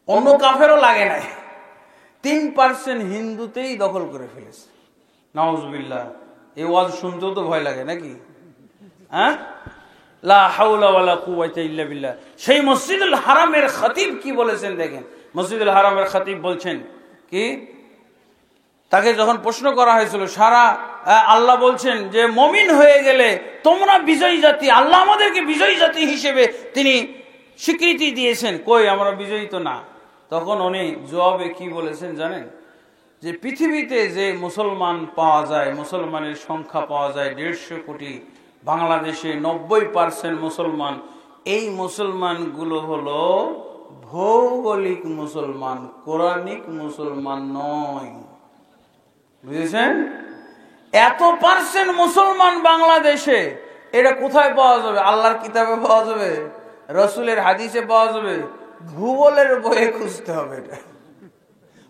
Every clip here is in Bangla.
অন্য কাফেরও লাগে নাই, 3% হিন্দুতেই দখল করে ফেলেছে। নাউজুবিল্লাহ। এই ওয়াজ শুনতেও তো ভয় লাগে নাকি? হ্যাঁ, লা হাওলা ওয়ালা কুওয়াতা ইল্লা বিল্লাহ। সেই মসজিদুল হারামের খতিব কি বলেছেন দেখেন। মসজিদুল হারামের খতিব বলছেন কি, তাকে যখন প্রশ্ন করা হয়েছিল, সারা আল্লাহ বলছেন যে মুমিন হয়ে গেলে তোমরা বিজয়ী জাতি, আল্লাহ আমাদেরকে বিজয়ী জাতি হিসেবে তিনি স্বীকৃতি দিয়েছেন, কই আমরা বিজয়ী তো না। তখন উনি জবাবে কি বলেছেন জানেন? যে পৃথিবীতে যে মুসলমান পাওয়া যায়, মুসলমানের সংখ্যা পাওয়া যায় 150 কোটি, বাংলাদেশে 90% মুসলমান। এই মুসলমানগুলো হলো ভৌগোলিক মুসলমান, কোরআনিক মুসলমান নয়। বুঝেছেন? এত পার্সেন্ট মুসলমান বাংলাদেশে, এটা কোথায় পাওয়া যাবে? আল্লাহর কিতাবে পাওয়া যাবে? রসুলের হাদিসে পাওয়া যাবে? ভূগোলের বইয়ে খুঁজতে হবে। এটা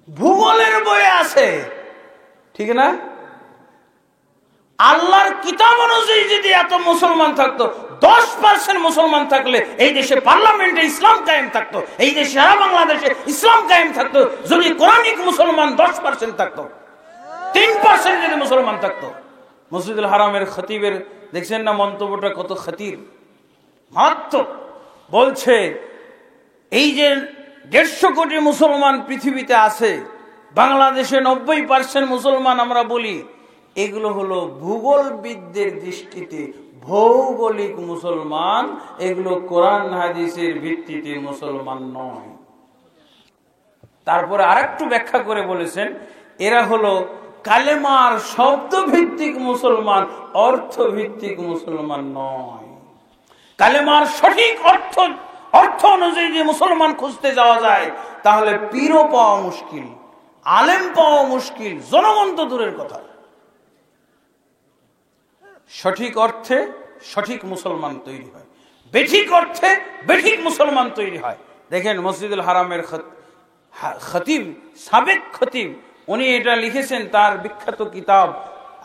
ভূগোলের বইয়ে আছে, ঠিক না? আল্লাহর কিতাব অনুযায়ী যদি এত মুসলমান থাকতো, 10% মুসলমান থাকলে এই দেশে পার্লামেন্টে ইসলাম কায়েম থাকতো, এই দেশে সারা বাংলাদেশে ইসলাম কায়েম থাকতো। যদি কোরআনিক মুসলমান 10% থাকতো, 3% যদি মুসলমান থাকতো। মসজিদুল হারামের খতিবের দেখছেন না মন্তব্যটা কত খতির, মাত্র বলছে এই যে 150 কোটি মুসলমান পৃথিবীতে আছে, বাংলাদেশে 90% মুসলমান আমরা বলি, এগুলো হলো ভূগোলবিদদের দৃষ্টিতে ভৌগোলিক মুসলমান, এগুলো কোরআন হাদিসের ভিত্তিতে মুসলমান নয়। তারপরে আরেকটু ব্যাখ্যা করে বলেছেন, এরা হলো কালেমার শব্দ ভিত্তিক মুসলমান, অর্থ ভিত্তিক মুসলমান নয়। কালেমার সঠিক অর্থ অনুযায়ী যে মুসলমান খুঁজতে যাওয়া যায়, তাহলে পীরও পাওয়া মুশকিল, আলেম পাওয়া মুশকিল, জনগণ তো দূরের কথা। সঠিক অর্থে সঠিক মুসলমান তৈরি হয়, বেঠিক অর্থে বেঠিক মুসলমান তৈরি হয়। দেখেন মসজিদুল হারামের খতিব, সাবেক খতিব, উনি এটা লিখেছেন তার বিখ্যাত কিতাব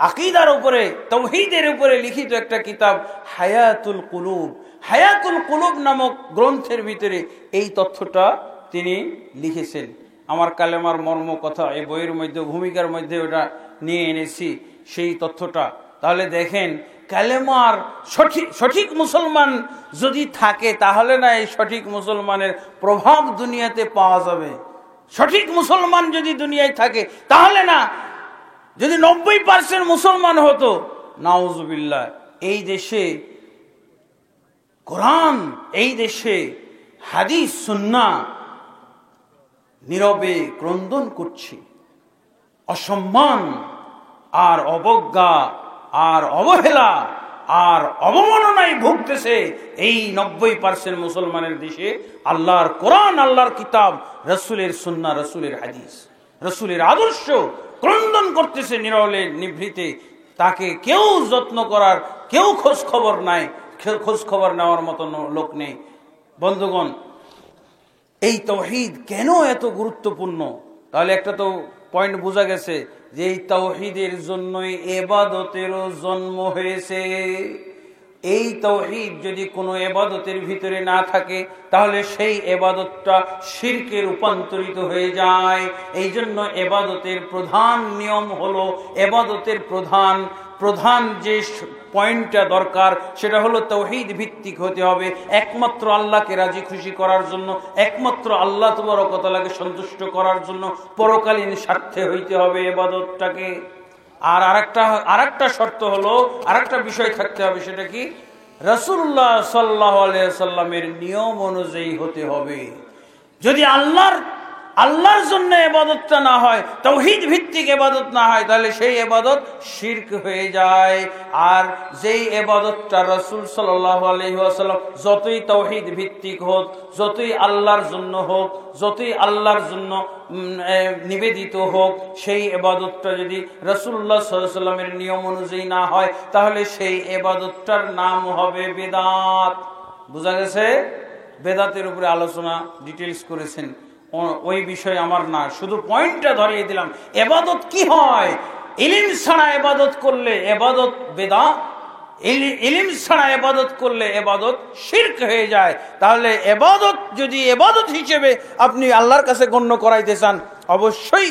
আকীদার উপরে, তাওহীদের উপরে লিখিত একটা কিতাব হায়াতুল কুলুব। হায়াতুল কুলুব নামক গ্রন্থের ভিতরে এই তথ্যটা তিনি লিখেছেন। আমার কালেমার মর্ম কথা এই বইয়ের মধ্যে, ভূমিকার মধ্যে ওটা নিয়ে এনেছি সেই তথ্যটা। তাহলে দেখেন, কালেমার সঠিক মুসলমান যদি থাকে, তাহলে না এই সঠিক মুসলমানের প্রভাব দুনিয়াতে পাওয়া যাবে। সঠিক মুসলমান যদি দুনিয়ায় থাকে, তাহলে না, যদি 90% মুসলমান হতো, নাউজুবিল্লাহ, এই দেশে কোরআন, এই দেশে হাদিস সুন্নাহ নীরবে ক্রন্দন করছে। অসম্মান আর অবজ্ঞা আর অবহেলা আর অবমাননায় ভুগতেছে এই 90% মুসলমানের দেশে। আল্লাহর কোরআন, আল্লাহর কিতাব, রসুলের সুন্নাহ, রসুলের হাদিস, রসুলের আদর্শ ক্রন্দন করতেছে নীরবে নিভৃতে। তাকে কেউ যত্ন করার, কেউ খোঁজ খবর নাই, খোঁজ খবর নেওয়ার মতো লোক নেই। বন্ধুগণ, এই তাওহীদ কেন এত গুরুত্বপূর্ণ? তাহলে একটা তো পয়েন্ট বোঝা গেছে যে এই তাওহীদের জন্যই ইবাদতেরও জন্ম হয়েছে। এই তাওহীদ যদি কোনো ইবাদতের ভিতরে না থাকে, তাহলে সেই ইবাদতটা শিরকে রূপান্তরিত হয়ে যায়। এই জন্য ইবাদতের প্রধান নিয়ম হলো, ইবাদতের প্রধান যে পয়েন্টটা দরকার, সেটা হলো তাওহীদ ভিত্তিক হতে হবে। একমাত্র আল্লাহকে রাজি খুশি করার জন্য, একমাত্র আল্লাহ তাবারক ওয়া তাআলাকে সন্তুষ্ট করার জন্য পরকালীন স্বার্থে হইতে হবে ইবাদতটাকে। আর আরেকটা শর্ত হলো, আরেকটা বিষয় থাকতে হবে, সেটা কি? রাসূলুল্লাহ সাল্লাল্লাহু আলাইহি ওয়াসাল্লামের নিয়ম অনুযায়ী হতে হবে। যদি আল্লাহর জন্য ইবাদতটা না হয়, তাওহীদ ভিত্তিক ইবাদত না হয়, তাহলে সেই ইবাদত শিরক হয়ে যায়। আর যেই ইবাদতটা রাসূল সাল্লাল্লাহু আলাইহি ওয়াসাল্লাম যতই তাওহীদ ভিত্তিক হোক, যতই আল্লাহর জন্য হোক, যতই আল্লাহর জন্য নিবেদিত হোক, সেই ইবাদতটা যদি রাসূলুল্লাহ সাল্লাল্লাহু আলাইহি ওয়াসাল্লামের নিয়ম অনুযায়ী না হয়, তাহলে সেই ইবাদতটার নাম হবে বিদআত। বুঝা গেছে? বেদাতের উপরে আলোচনা ডিটেইলস করেছেন, ওই বিষয় আমার না, শুধু পয়েন্টটা ধরিয়ে দিলাম। ইবাদত কি হয়? ইলম ছাড়া ইবাদত করলে ইবাদত বেদাত, ইলম ছাড়া ইবাদত করলে ইবাদত শিরক হয়ে যায়। তাহলে ইবাদত যদি ইবাদত হিসেবে আপনি আল্লাহর কাছে গণ্য করাইতে চান, অবশ্যই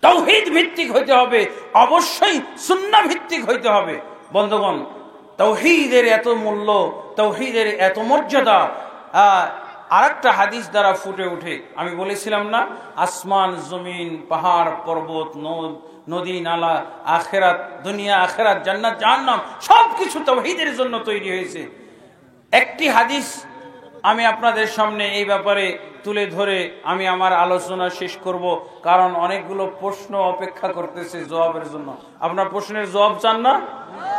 তাওহীদ ভিত্তিক হইতে হবে, অবশ্যই সুন্নাহ ভিত্তিক হইতে হবে। বন্ধুগণ, তাওহীদের এত মূল্য, তাওহীদের এত মর্যাদা আরেকটা হাদিস দ্বারা ফুটে ওঠে। আমি বলেছিলাম না, আসমান জমিন পাহাড় পর্বত নদী নালা, আখেরাত দুনিয়া আখেরাত জান্নাত জাহান্নাম সবকিছু তাওহীদের জন্য তৈরি হয়েছে। একটি হাদিস আমি আপনাদের সামনে এই ব্যাপারে তুলে ধরে আমি আমার আলোচনা শেষ করব, কারণ অনেকগুলো প্রশ্ন অপেক্ষা করতেছে জবাবের জন্য। আপনার প্রশ্নের জবাব চান না?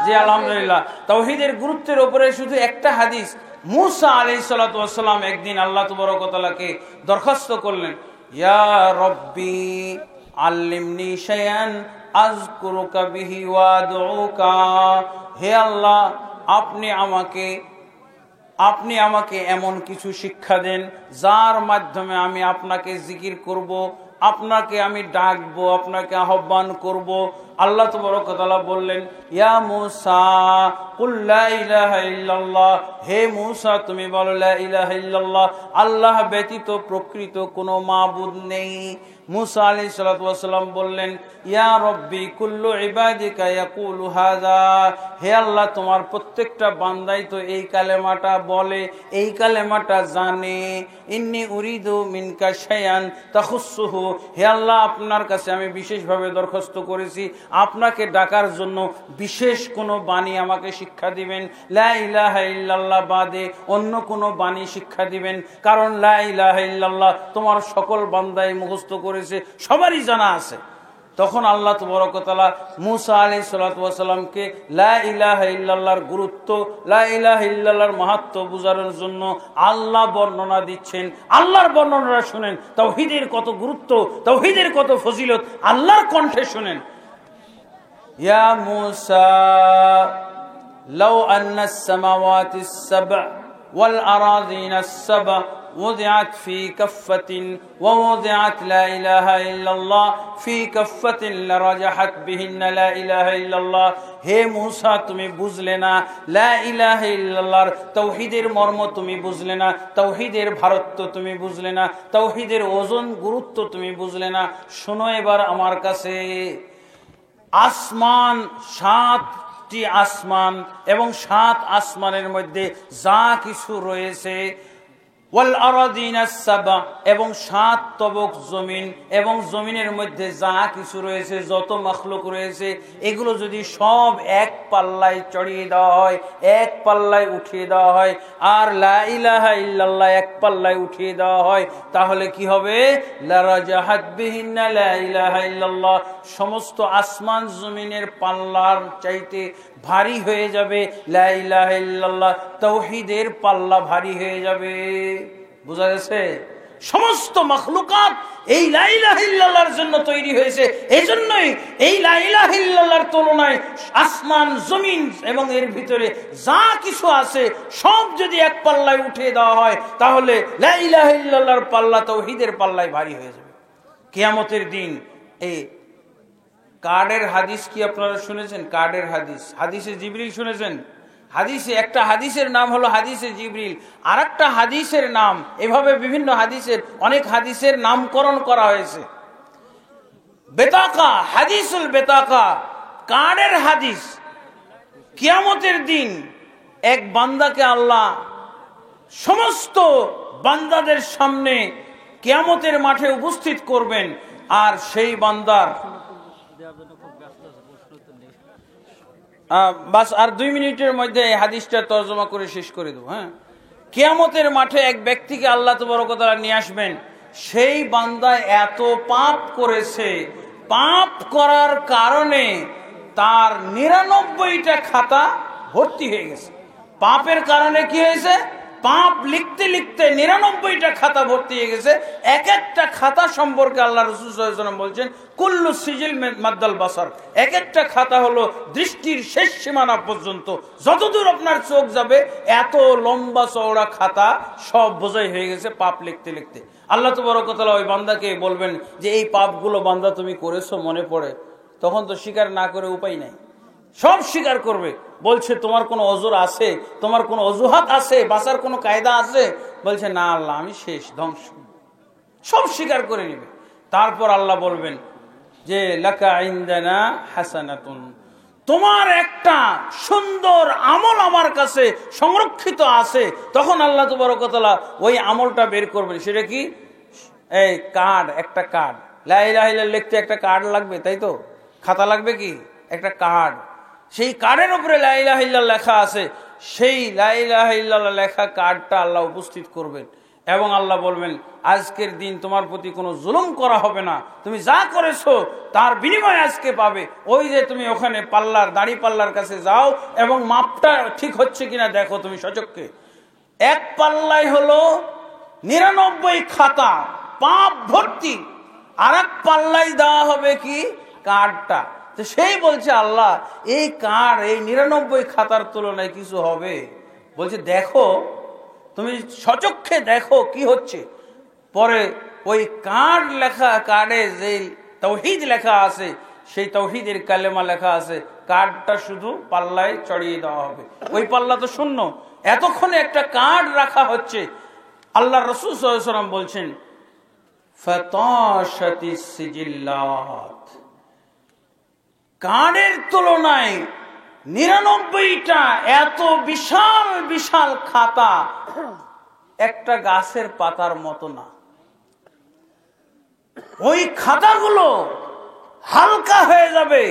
জি আলহামদুলিল্লাহ। তাওহীদের গুরুত্বের উপরে শুধু একটা হাদিস। মূসা আলাইহিস সালাতু ওয়াস সালাম একদিন আল্লাহ তাবারক ওয়া তাআলাকে দরখাস্ত করলেন, ইয়া রব্বি আল্লিমনি শাইআন আযকুরুকা বিহি ওয়া আদউকা। হে আল্লাহ, আপনি আমাকে এমন কিছু শিক্ষা দেন যার মাধ্যমে আমি আপনাকে জিকির করব, আপনাকে আমি ডাকবো, আপনাকে আহ্বান করব। আল্লাহ তাবারক ওয়া তাআলা বললেন, ইয়া মূসা কুল লা ইলাহা ইল্লাল্লাহ। হে মূসা, তুমি বলো লা ইলাহা ইল্লাল্লাহ, আল্লাহ ব্যতীত প্রকৃত কোনো মাবুদ নেই। মূসা আলাইহিস সালাতু ওয়াস সালাম বললেন, ইয়া রব্বি কুল্লু ইবাদিকা ইয়াকুলু হাযা। হে আল্লাহ, তোমার প্রত্যেকটা বান্দাই তো এই কালেমাটা বলে, এই কালেমাটা জানে। ইন্নী উরিদু মিনকা শাইআন তাখুসসুহু। হে আল্লাহ, আপনার কাছে আমি বিশেষভাবে দরখাস্ত করেছি, আপনাকে ডাকার জন্য বিশেষ কোনো বাণী আমাকে শিক্ষা দিবেন। লা ইলাহা ইল্লাল্লাহ বাদে অন্য কোনো বাণী শিক্ষা দিবেন, কারণ লা ইলাহা ইল্লাল্লাহ তোমার সকল বান্দাই মুখস্থ করেছে, সবারই জানা আছে। তখন আল্লাহ তাবারক ওয়া তাআলা মূসা আলাইহিস সালাতু ওয়াস সালামকে লা ইলাহা ইল্লাল্লাহর গুরুত্ব, লা ইলাহা ইল্লাল্লাহর মাহাত্ম্য বোঝানোর জন্য আল্লাহ বর্ণনা দিচ্ছেন। আল্লাহর বর্ণনাটা শুনেন, তাওহীদের কত গুরুত্ব, তাওহীদের কত ফজিলত আল্লাহর কণ্ঠে শুনেন। ইয়া মূসা লাউ আন্নাস সামাওয়াতিস সাবআ ওয়াল আরাযিনাস সাবআ وضعت في كفة ووضعت لا إله إلا الله في كفة لرجحت بهن لا إله إلا الله। হে মূসা, তুমি বুঝলে না লা ইলাহা ইল্লাল্লাহর তাওহীদের মর্ম, তুমি বুঝলে না তাওহীদের ভারত্ব, তুমি বুঝলে না তাওহীদের ওজন গুরুত্ব, তুমি বুঝলে না। শোনো এবার আমার কাছে, আসমান, 7টি আসমান এবং 7 আসমানের মধ্যে যা কিছু রয়েছে, ওয়াল আরাদিনাস সাবা এবং 7 তবক জমিন এবং জমিনের মধ্যে যা কিছু রয়েছে, যত মাখলুক রয়েছে, এগুলো যদি সব এক পাল্লায় চড়িয়ে দেওয়া হয়, এক পাল্লায় উঠিয়ে দেওয়া হয়, আর লা ইলাহা ইল্লাল্লাহ এক পাল্লায় উঠিয়ে দেওয়া হয়, তাহলে কি হবে? লারাজাহাত বিহিন্না লা ইলাহা ইল্লাল্লাহ। সমস্ত আসমান জমিনের পাল্লার চাইতে ভারী হয়ে যাবে লা ইলাহা ইল্লাল্লাহ, তাওহীদের পাল্লা ভারী হয়ে যাবে। বুঝা গেছে? সমস্ত মাখলুকাত এই লা ইলাহা ইল্লাল্লাহর জন্য তৈরি হয়েছে। এজন্যই এই লা ইলাহা ইল্লাল্লাহর তুলনায় আসমান জমিন এবং এর ভিতরে যা কিছু আছে সব যদি এক পাল্লায় উঠিয়ে দেওয়া হয়, তাহলে লা ইলাহা ইল্লাল্লাহর পাল্লা তাওহীদের পাল্লায় ভারী হয়ে যাবে কিয়ামতের দিন। এই কার্ডের হাদিস কি আপনারা শুনেছেন? কার্ডের হাদিস, হাদিসে জিবরিল শুনেছেন? হাদিসে একটা হাদিসের নাম হলো হাদিসে জিবরিল, আর একটা হাদিসের নাম, এভাবে বিভিন্ন হাদিসের, অনেক হাদিসের নামকরণ করা হয়েছে। বেতাকা, হাদিসুল বেতাকা, কার্ডের হাদিস। কিয়ামতের দিন এক বান্দাকে আল্লাহ সমস্ত বান্দাদের সামনে কিয়ামতের মাঠে উপস্থিত করবেন, আর সেই বান্দার বাস আর 2 মিনিটের মধ্যে এই হাদিসটা তর্জমা করে শেষ করে দেবো। হ্যাঁ, কিয়ামতের মাঠে এক ব্যক্তিকে আল্লাহ তাবারক ওয়া তাআলা নিয়ে আসবেন। সেই বান্দা এত পাপ করেছে, পাপ করার কারণে তার 99টা খাতা ভর্তি হয়ে গেছে। পাপের কারণে কি হয়েছে? পাপ লিখতে লিখতে 99টা খাতা ভর্তি হয়ে গেছে। এক একটা খাতা সম্পর্কে আল্লাহ রাসূল সাল্লাল্লাহু আলাইহি ওয়াসাল্লাম বলছেন, কুল্লু সিজিল মাদ্দাল বাসার। এক একটা খাতা হলো দৃষ্টির শেষ সীমানা পর্যন্ত, যতদূর আপনার চোখ যাবে এত লম্বা চওড়া খাতা সব বোঝাই হয়ে গেছে পাপ লিখতে লিখতে। আল্লাহ তাবারক ওয়া তাআলা ওই বান্দাকে বলবেন যে এই পাপগুলো বান্দা তুমি করেছো, মনে পড়ে? তখন তো স্বীকার না করে উপায় নাই। সব স্বীকার করবে। বলছে তোমার কোনো অজর আছে, তোমার কোনো অজুহাত আছে, বাঁচার কোনো কায়দা আছে? বলছে না আল্লাহ, আমি শেষ, ধ্বংস। সব স্বীকার করে নেবে। তারপর আল্লাহ বলবেন যে লাকা ইনদানা হাসানাতুন, তোমার একটা সুন্দর আমল আমার কাছে সংরক্ষিত আছে। তখন আল্লাহ তাবারক ওয়া তাআলা ওই আমলটা বের করবেন। সেটা কি? এই কার্ড, একটা কার্ড। লা ইলাহা ইল্লাল্লাহ লিখতে একটা কার্ড লাগবে, তাই তো? খাতা লাগবে কি? একটা কার্ড। সেই কার্ডের উপরে লা ইলাহা ইল্লাল্লাহ লেখা আছে। সেই লা ইলাহা ইল্লাল্লাহ লেখা কার্ডটা আল্লাহ উপস্থিত করবেন এবং আল্লাহ বলবেন আজকের দিন তোমার প্রতি কোনো জুলুম করা হবে না, তুমি যা করেছো তার বিনিময়ে আজকে পাবে। ওই যে তুমি ওখানে পাল্লার, দাড়ি পাল্লার কাছে যাও এবং মাপটা ঠিক হচ্ছে কিনা দেখো তুমি সচক্ষে। এক পাল্লাই হলো 99 খাতা পাপ ভর্তি, আর এক পাল্লাই দেওয়া হবে কি? কার্ডটা। তো সেই বলছে আল্লাহ এই কার্ড, এই 99 খাতার তুলনায় কিছু হবে? বলছে দেখো, তুমি সচক্ষে দেখো কি হচ্ছে। পরে ওই কার্ড লেখা, কার্ডে যে তাওহীদ লেখা আছে, সেই তাওহীদের কালেমা লেখা আছে, কার্ডটা শুধু পাল্লায় চড়িয়ে দেওয়া হবে। ওই পাল্লা তো শূন্য। এতক্ষণে একটা কার্ড রাখা হচ্ছে। আল্লাহ রাসূল সাল্লাল্লাহু আলাইহি ওয়াসাল্লাম বলছেন ফাতাশাতিস সিজিল্লাত, কার্ডের তুলনায় 99টা এত বিশাল বিশাল খাতা একটা গাছের পাতার মতো না। ওই খাতাগুলো হালকা হয়ে যাবে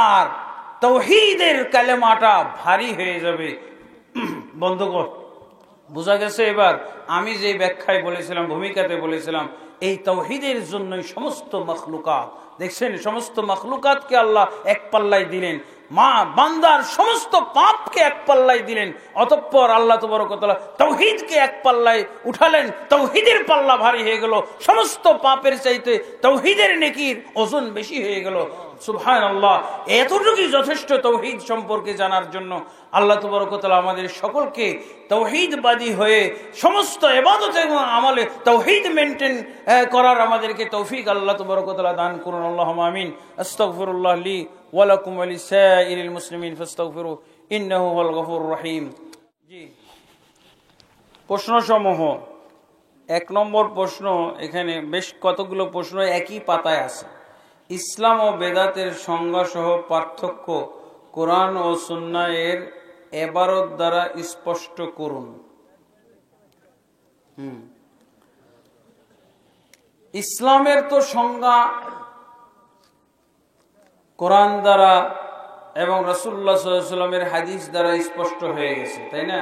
আর তাওহীদের কালেমাটা ভারী হয়ে যাবে। বন্ধুগণ, বোঝা গেছে এবার? আমি যে ব্যাখ্যায় বলেছিলাম, ভূমিকাতে বলেছিলাম, এই তাওহীদের জন্যই সমস্ত মাখলুকাত, দেখছেন সমস্ত মাখলুকাতকে আল্লাহ এক পাল্লায় দিলেন, মা বান্দার সমস্ত পাপকে এক পাল্লায় দিলেন। অতঃপর আল্লাহ তাবারক ওয়া তাআলা তাওহীদকে এক পাল্লায় উঠালেন, তাওহীদের পাল্লা ভারী হয়ে গেল, সমস্ত পাপের চাইতে তাওহীদের নেকির ওজন বেশি হয়ে গেল। সুবহানাল্লাহ। এতটুকুই যথেষ্ট তাওহীদ সম্পর্কে জানার জন্য। আল্লাহ তাবারক ওয়া তাআলা আমাদের সকলকে তাওহীদবাদী হয়ে সমস্ত ইবাদত এবং আমলে তাওহীদ মেইনটেইন করার আমাদেরকে তৌফিক আল্লাহ তাবারক ওয়া তাআলা দান করুন। আল্লাহুম্মা আমিন। আস্তাগফিরুল্লাহ লি ওয়া লাকুম ওয়া লিসাইরিল মুসলিমিন ফাস্তাগফিরু ইন্নাহু হুয়াল গফুরুর রহিম। জি, প্রশ্নসমূহ। 1 নম্বর প্রশ্ন, এখানে বেশ কতগুলো প্রশ্ন একই পাতায় আছে। ইসলাম ও বেদাতের সংজ্ঞা সহ পার্থক্য কোরআন ও সুন্নাহ এর ইবারত দ্বারা স্পষ্ট করুন। ইসলামের তো সংজ্ঞা কোরআন দ্বারা এবং রাসূলুল্লাহ সাল্লাল্লাহু আলাইহি ওয়াসাল্লামের হাদিস দ্বারা স্পষ্ট হয়ে গেছে, তাই না?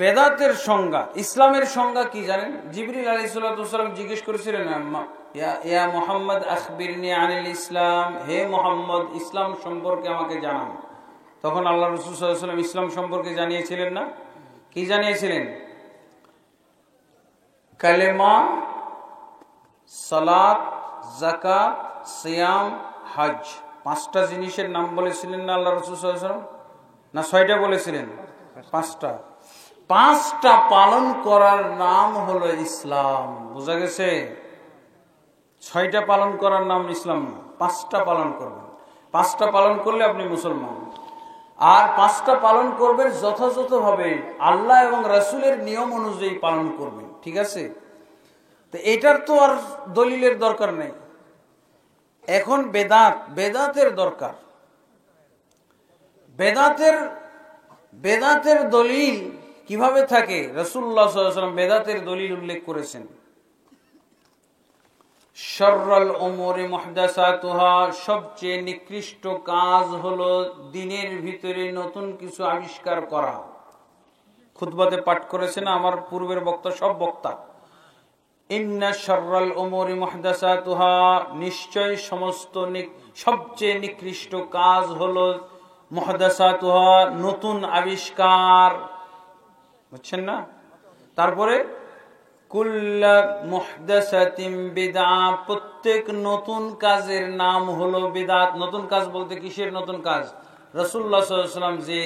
বেদাতের সংজ্ঞা, ইসলামের সংজ্ঞা কি জানেন? জিবরিল আলাইহিস সালাম জিজ্ঞেস করেছিলেন ইয়া মুহাম্মদ আখবিরনি আনিল ইসলাম, হে মুহাম্মদ ইসলাম সম্পর্কে আমাকে জানান। তখন আল্লাহ রাসূল সাল্লাল্লাহু আলাইহি ওয়াসাল্লাম ইসলাম সম্পর্কে জানিয়েছিলেন না? কি জানিয়েছিলেন? কালেমা, সালাত, যাকাত, সিয়াম, হজ, 5টা জিনিসের নাম বলেছিলেন না আল্লাহ রাসূল সাল্লাল্লাহু আলাইহি ওয়াসাল্লাম? না 6টা বলেছিলেন? 5টা। 5টা পালন করার নাম হলো ইসলাম। বোঝা গেছে? 6টা পালন করার নাম ইসলাম না, 5টা পালন করবেন। 5টা পালন করলে আপনি মুসলমান। আর 5টা পালন করবেন যথাযথভাবে, আল্লাহ এবং রাসূলের নিয়ম অনুযায়ী পালন করবেন, ঠিক আছে? তো এটার তো আর দলিলের দরকার নেই। এখন বেদাতের দরকার। বেদাতের দলিল কিভাবে থাকে? রাসূলুল্লাহ সাল্লাল্লাহু আলাইহি ওয়াসাল্লাম বেদাতের দলিল উল্লেখ করেছেন। শাররুল উমুরি মুহদাসাতুহা, সবচেয়ে নিকৃষ্ট কাজ হলো দিনের ভিতরে নতুন কিছু আবিষ্কার করা। খুতবাতে পাঠ করেছেন আমার পূর্বের বক্তা, সব বক্তা। ইন্না শাররুল উমুরি মুহদাসাতুহা, নিশ্চয় সমস্ত সবচেয়ে নিকৃষ্ট কাজ হলো মুহদাসাতুহা, নতুন আবিষ্কার। বুঝছেন না? তারপরে কুল্লু মুহদাসাতিন বিদআ, প্রত্যেক নতুন কাজের নাম হলো বিদআত। নতুন কাজ বলতে কিসের নতুন কাজ? রাসূলুল্লাহ সাল্লাল্লাহু আলাইহি ওয়াসাল্লাম যে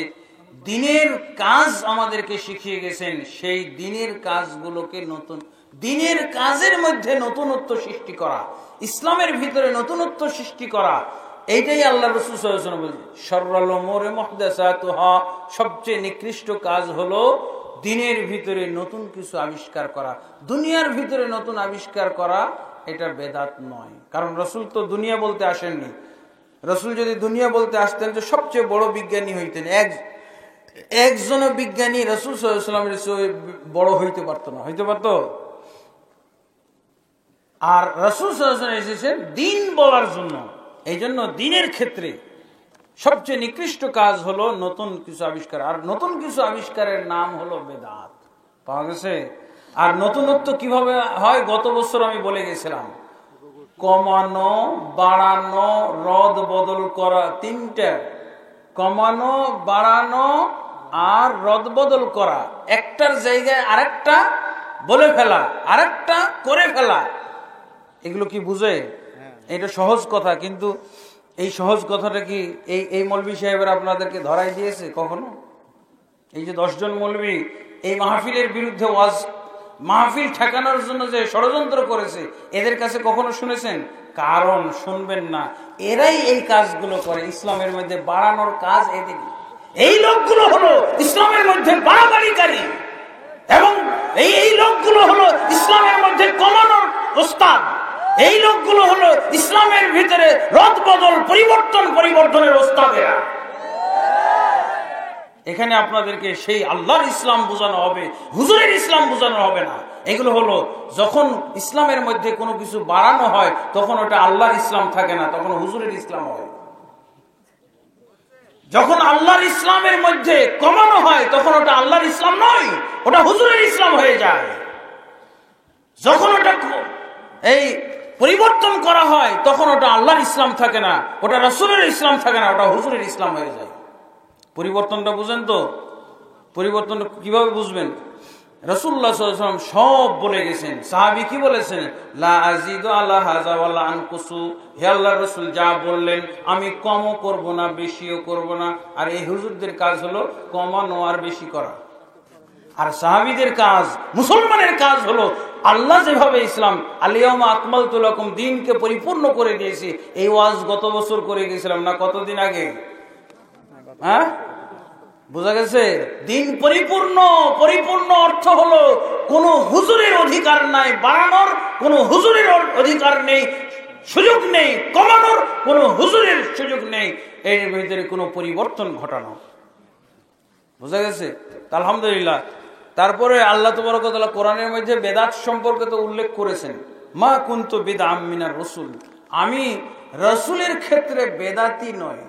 দ্বীনের কাজ আমাদেরকে শিখিয়ে গেছেন, সেই দ্বীনের কাজগুলোকে নতুন, দ্বীনের কাজের মধ্যে নতুনত্ব সৃষ্টি করা, ইসলামের ভিতরে নতুনত্ব সৃষ্টি করা, এইটাই আল্লাহ রাসূল সাল্লাল্লাহু আলাইহি ওয়াসাল্লাম বলেন শাররুল উমুরি মুহদাসাতুহা, সবচেয়ে নিকৃষ্ট কাজ হলো দিনের ভিতরে নতুন কিছু আবিষ্কার করা। দুনিয়ার ভিতরে নতুন আবিষ্কার করা এটা বেদাত নয়, কারণ রাসূল তো দুনিয়া বলতে আসেননি। রাসূল যদি দুনিয়া বলতে আসতেন তো সবচেয়ে বড় বিজ্ঞানী হইতেন। একজন বিজ্ঞানী রাসূল সাল্লাল্লাহু আলাইহি ওয়াসাল্লামের চেয়ে বড় হইতে পারতো না, হইতে পারতো? আর রাসূল সাল্লাল্লাহু আলাইহি ওয়াসাল্লাম এসেছেন দ্বীন বলার জন্য। এই জন্য দ্বীনের ক্ষেত্রে সবচেয়ে নিকৃষ্ট কাজ হলো নতুন কিছু আবিষ্কার, আর নতুন কিছু আবিষ্কারের নাম হলো বেদাত। পাওয়া গেছে? আর নতুনত্ব কিভাবে হয় গত বছর আমি বলে গেছিলাম, কমানো, বাড়ানো, রদ বদল করা, তিনটা। কমানো, বাড়ানো আর রদ বদল করা, একটার জায়গায় আরেকটা বলে ফেলা, আরেকটা করে ফেলা, এগুলো কি বুঝে? এটা সহজ কথা, কিন্তু এই সহজ কথাটা কি এই মৌলভী সাহেবের আপনাদেরকে ধরাই দিয়েছে কখনো? এই যে 10 জন মৌলভী এই মাহফিলের বিরুদ্ধে ওয়াজ, মাহফিল ঠেকানোর জন্য যে ষড়যন্ত্র করেছে, এদের কাছে কখনো শুনেছেন? কারণ শুনবেন না, এরাই এই কাজগুলো করে। ইসলামের মধ্যে বাড়ানোর কাজ এদের। এই লোকগুলো হলো ইসলামের মধ্যে বাড়াবাড়িকারী, এবং এই লোকগুলো হলো ইসলামের মধ্যে কমানোর ওস্তাদ। এই লোকগুলো হলো ইসলামের ভিতরে রদ বদল, পরিবর্তনের ওস্তাদেরা। এখানে আপনাদেরকে সেই আল্লাহর ইসলাম বোঝানো হবে, হুজুরের ইসলাম বোঝানো হবে না। এগুলো হলো যখন ইসলামের মধ্যে কোনো কিছু বাড়ানো হয় তখন ওটা আল্লাহর ইসলাম থাকে না, তখন হুজুরের ইসলাম হয়। যখন আল্লাহর ইসলামের মধ্যে কমানো হয় তখন ওটা আল্লাহর ইসলাম নয়, ওটা হুজুরের ইসলাম হয়ে যায়। যখন ওটা এই পরিবর্তন করা হয় তখন ওটা আল্লাহর ইসলাম থাকে না, ওটা রাসূলের ইসলাম থাকে না, ওটা হুজুরের ইসলাম হয়ে যায়। পরিবর্তনটা বুঝেন তো? পরিবর্তন কিভাবে বুঝবেন? রাসূলুল্লাহ সাল্লাল্লাহু আলাইহি ওয়াসাল্লাম সব বলে গেছেন। সাহাবী কি বলেছেন? লা আযীদু আলা হাযা ওয়া লা আনকুসু, হে আল্লাহর রাসূল যা বললেন আমি কমও করব না, বেশিও করব না। আর এই হুজুরদের কাজ হলো কমানো আর বেশি করা। আর সাহাবীদের কাজ, মুসলমানের কাজ হলো আল্লাহ যেভাবে ইসলাম আল-ইয়াউমা আকমালতু লাকুম, দ্বীনকে পরিপূর্ণ করে দিয়েছি। এই ওয়াজ গত বছর করে গেছিলাম না, কতদিন আগে? হ্যাঁ, বোঝা গেছে? দ্বীন পরিপূর্ণ। পরিপূর্ণ অর্থ হলো কোন হুজুরের অধিকার নাই বাড়ানোর, কোন হুজুরের অধিকার নেই, সুযোগ নেই কমানোর, কোন হুজুরের সুযোগ নেই এর ভিতরে কোনো পরিবর্তন ঘটানো। বোঝা গেছে? আলহামদুলিল্লাহ। তারপরে আল্লাহ তাবারক ওয়া তাআলা কোরআনের মধ্যে বেদাত সম্পর্কে তো উল্লেখ করেছেন, মা কুনতু বিদআম মিনার রাসূল, আমি রাসূলের ক্ষেত্রে বেদাতি নয়।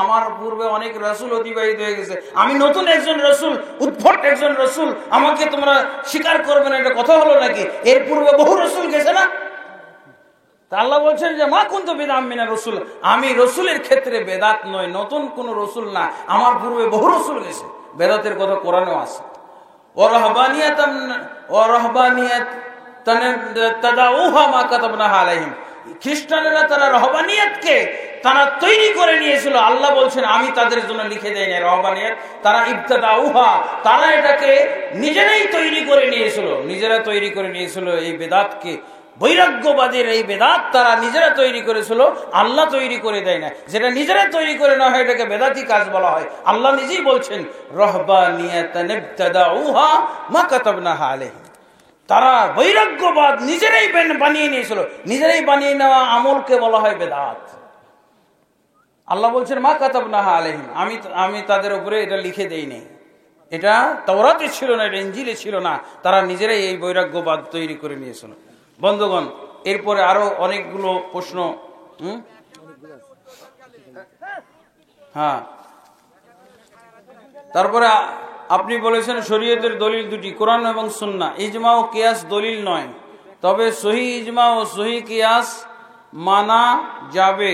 আমার পূর্বে অনেক রাসূল অতিবাহিত হয়ে গেছে, আমি নতুন একজন রাসূল, উদ্ভট একজন রাসূল, আমাকে তোমরা স্বীকার করবে না, এটা কথা হলো নাকি? এর পূর্বে বহু রাসূল গেছে না? তা আল্লাহ বলছেন যে মা কুনতু বিদআম মিনার রাসূল, আমি রাসূলের ক্ষেত্রে বেদাত নয়, নতুন কোন রাসূল না, আমার পূর্বে বহু রাসূল গেছে। বেদাতের কথা কোরআনেও আছে। খ্রিস্টানেরা তারা রহবানিয়াতকে তারা তৈরি করে নিয়েছিল, আল্লাহ বলছেন আমি তাদের জন্য লিখে দেয়নি রহবানিয়াত, তারা ইবতাদাউহা, তারা এটাকে নিজেরাই তৈরি করে নিয়েছিল, নিজেরা তৈরি করে নিয়েছিল এই বেদাতকে। বৈরাগ্যবাদের এই বেদাত তারা নিজেরা তৈরি করেছিল, আল্লাহ তৈরি করে দেয় না। যেটা নিজেরা তৈরি করে না হয় এটাকে বেদাতি কাজ বলা হয়। আল্লাহ নিজেই বলছেন রহবানিয়াতান ইবতাদাউহা মা কাতাবনাহা আলাইহিম, তারা বৈরাগ্যবাদ নিজেরাই বানিয়ে নিয়েছিল, নিজেরাই বানিয়ে নেওয়া আমলকে বলা হয় বেদাত। আল্লাহ বলছেন মা কাতাবনাহা আলাইহিম, আমি তাদের উপরে এটা লিখে দেইনি, এটা তাওরাতে ছিল না, এটা ইনজিলে ছিল না, তারা নিজেরাই এই বৈরাগ্যবাদ তৈরি করে নিয়েছিল। বন্ধুগণ, এরপরে আরো অনেকগুলো প্রশ্ন। হ্যাঁ, তারপরে আপনি বলেছেন শরীয়তের দলিল দুটি, কোরআন এবং সুন্নাহ। ইজমা ও কিয়াস দলিল নয়, তবে সহি ইজমা ও সহি কিয়াস মানা যাবে,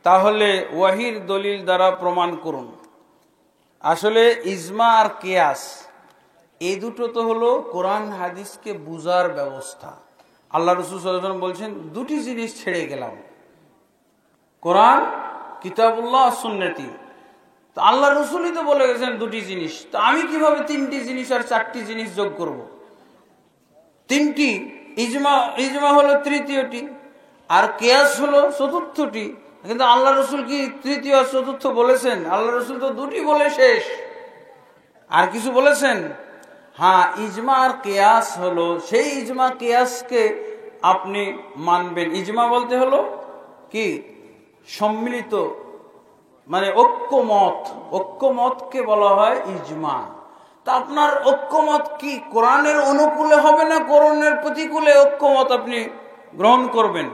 তাহলে ওয়াহির দলিল দ্বারা প্রমাণ করুন। আসলে ইজমা আর কিয়াস এই দুটো তো হলো কোরআন হাদিসকে বুঝার ব্যবস্থা। আল্লাহ রাসূল সাল্লাল্লাহু আলাইহি ওয়াসাল্লাম বলছেন দুটি জিনিস ছেড়ে গেলাম, কোরআন কিতাবুল্লাহ সুন্নতি। তো আল্লাহ রাসূলই তো বলে গেছেন দুটি জিনিস, তো আমি কিভাবে তিনটি জিনিস আর চারটি জিনিস যোগ করব? তিনটি, ইজমা হলো তৃতীয়টি, আর কিয়াস হলো চতুর্থটি। কিন্তু আল্লাহ রসুল কি তৃতীয় আর চতুর্থ বলেছেন? আল্লাহ রসুল তো দুটি বলে শেষ, আর কিছু বলেছেন? হ্যাঁ, ইজমা আর কিয়াস হলো সেই ইজমা কিয়াসকে আপনি মানবেন। ইজমা বলতে হলো কি? সম্মিলিত, মানে ঐক্যমত। ঐক্যমতকে বলা হয় ইজমা। তা আপনার ঐক্যমত কি কোরআনের অনুকূলে হবে না কোরআনের প্রতিকূলে ঐক্যমত আপনি গ্রহণ করবেন?